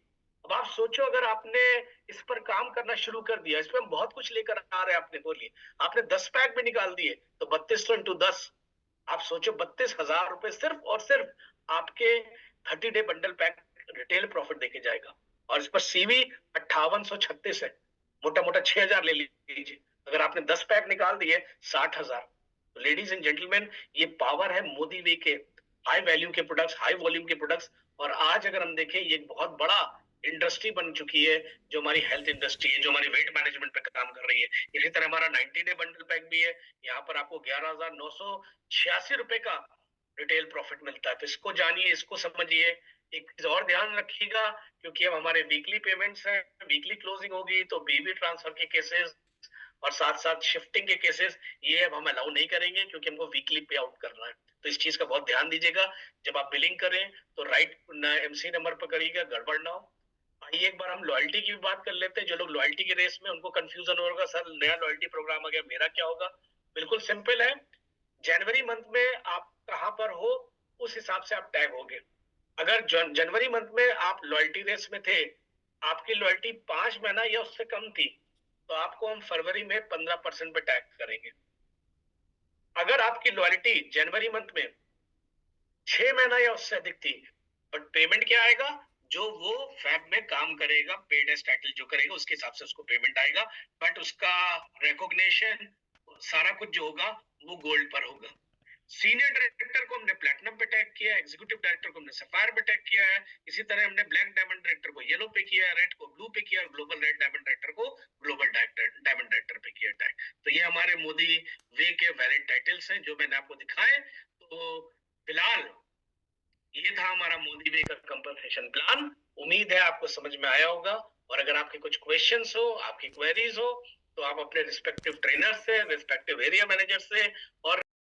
अब आप सोचो, अगर आपने इस पर काम करना शुरू कर दिया, इस पर हम बहुत कुछ लेकर आ रहे हैं अपने बोलिए, आपने 10 पैक भी निकाल दिए, तो 3200 इंटू 10, आप सोचो 32,000 रुपए सिर्फ और सिर्फ आपके 30 day bundle pack retail profit देके जाएगा। और इस पर सीवी 5836 है, मोटा मोटा 6,000 ले लीजिए। अगर आपने 10 पैक निकाल दिए, 60,000। तो लेडीज एंड जेंटलमैन, ये पावर है मोदी वे के हाई वैल्यू के प्रोडक्ट्स, हाई वॉल्यूम के प्रोडक्ट्स। और आज अगर हम देखें, ये बहुत बड़ा इंडस्ट्री बन चुकी है, जो हमारी हेल्थ इंडस्ट्री है, जो हमारी वेट मैनेजमेंट पे काम कर रही है। इसी तरह हमारा 90 डे बंडल पैक भी है। यहाँ पर आपको 11,986 रुपए का रिटेल प्रॉफिट मिलता है। तो इसको जानिए, इसको समझिए। एक चीज और ध्यान रखिएगा, क्योंकि अब हमारे वीकली पेमेंट्स हैं, वीकली क्लोजिंग होगी, तो बीबी ट्रांसफर के केसेस और साथ साथ शिफ्टिंग के केसेस ये अब हम अलाउ नहीं करेंगे, क्योंकि हमको वीकली पे आउट करना है। तो इस चीज का बहुत ध्यान दीजिएगा। जब आप बिलिंग करें तो राइट एमसी नंबर पर करिएगा, गड़बड़ ना हो। आइए एक बार हम लॉयल्टी की भी बात कर लेते हैं। जो लोग लॉयल्टी के रेस में, उनको कंफ्यूजन होगा, सर नया लॉयल्टी प्रोग्राम आ गया, मेरा क्या होगा। बिल्कुल सिंपल है। जनवरी मंथ में आप कहां पर हो, उस हिसाब से आप टैग होगे। अगर जनवरी मंथ में आप लॉयल्टी रेस में थे, आपकी लॉयल्टी 5 महीना या उससे कम थी, तो आपको हम फरवरी में 15% पे टैग करेंगे। अगर आपकी लॉयल्टी जनवरी मंथ में 6 महीना या उससे अधिक थी, बट पेमेंट क्या आएगा, जो वो फैब में काम करेगा, पेड एज टाइटल जो करेगा उसके हिसाब से उसको पेमेंट आएगा। बट उसका रिकॉग्निशन, सारा कुछ जो होगा वो गोल्ड पर होगा। सीनियर डायरेक्टर को हमने प्लैटिनम पे टैग किया है, एग्जीक्यूटिव डायरेक्टर को हमने सफायर पे टैग किया है, इसी तरह हमने ब्लैक डायमंड डायरेक्टर को येलो पे किया है, रेड को ब्लू पे किया है, ग्लोबल रेड डायमंड डायरेक्टर को ग्लोबल डायमंड डायरेक्टर पे किया टैग। तो ये हमारे मोदी वे के वैलिड टाइटल्स हैं जो मैंने आपको दिखाए। तो फिलहाल ये था हमारा मोदी वे का कंपनसेशन प्लान। उम्मीद है आपको समझ में आया होगा। और अगर आपके कुछ क्वेश्चंस हो, आपकी क्वेरीज हो, तो आप अपने रिस्पेक्टिव ट्रेनर से, रिस्पेक्टिव एरिया मैनेजर से और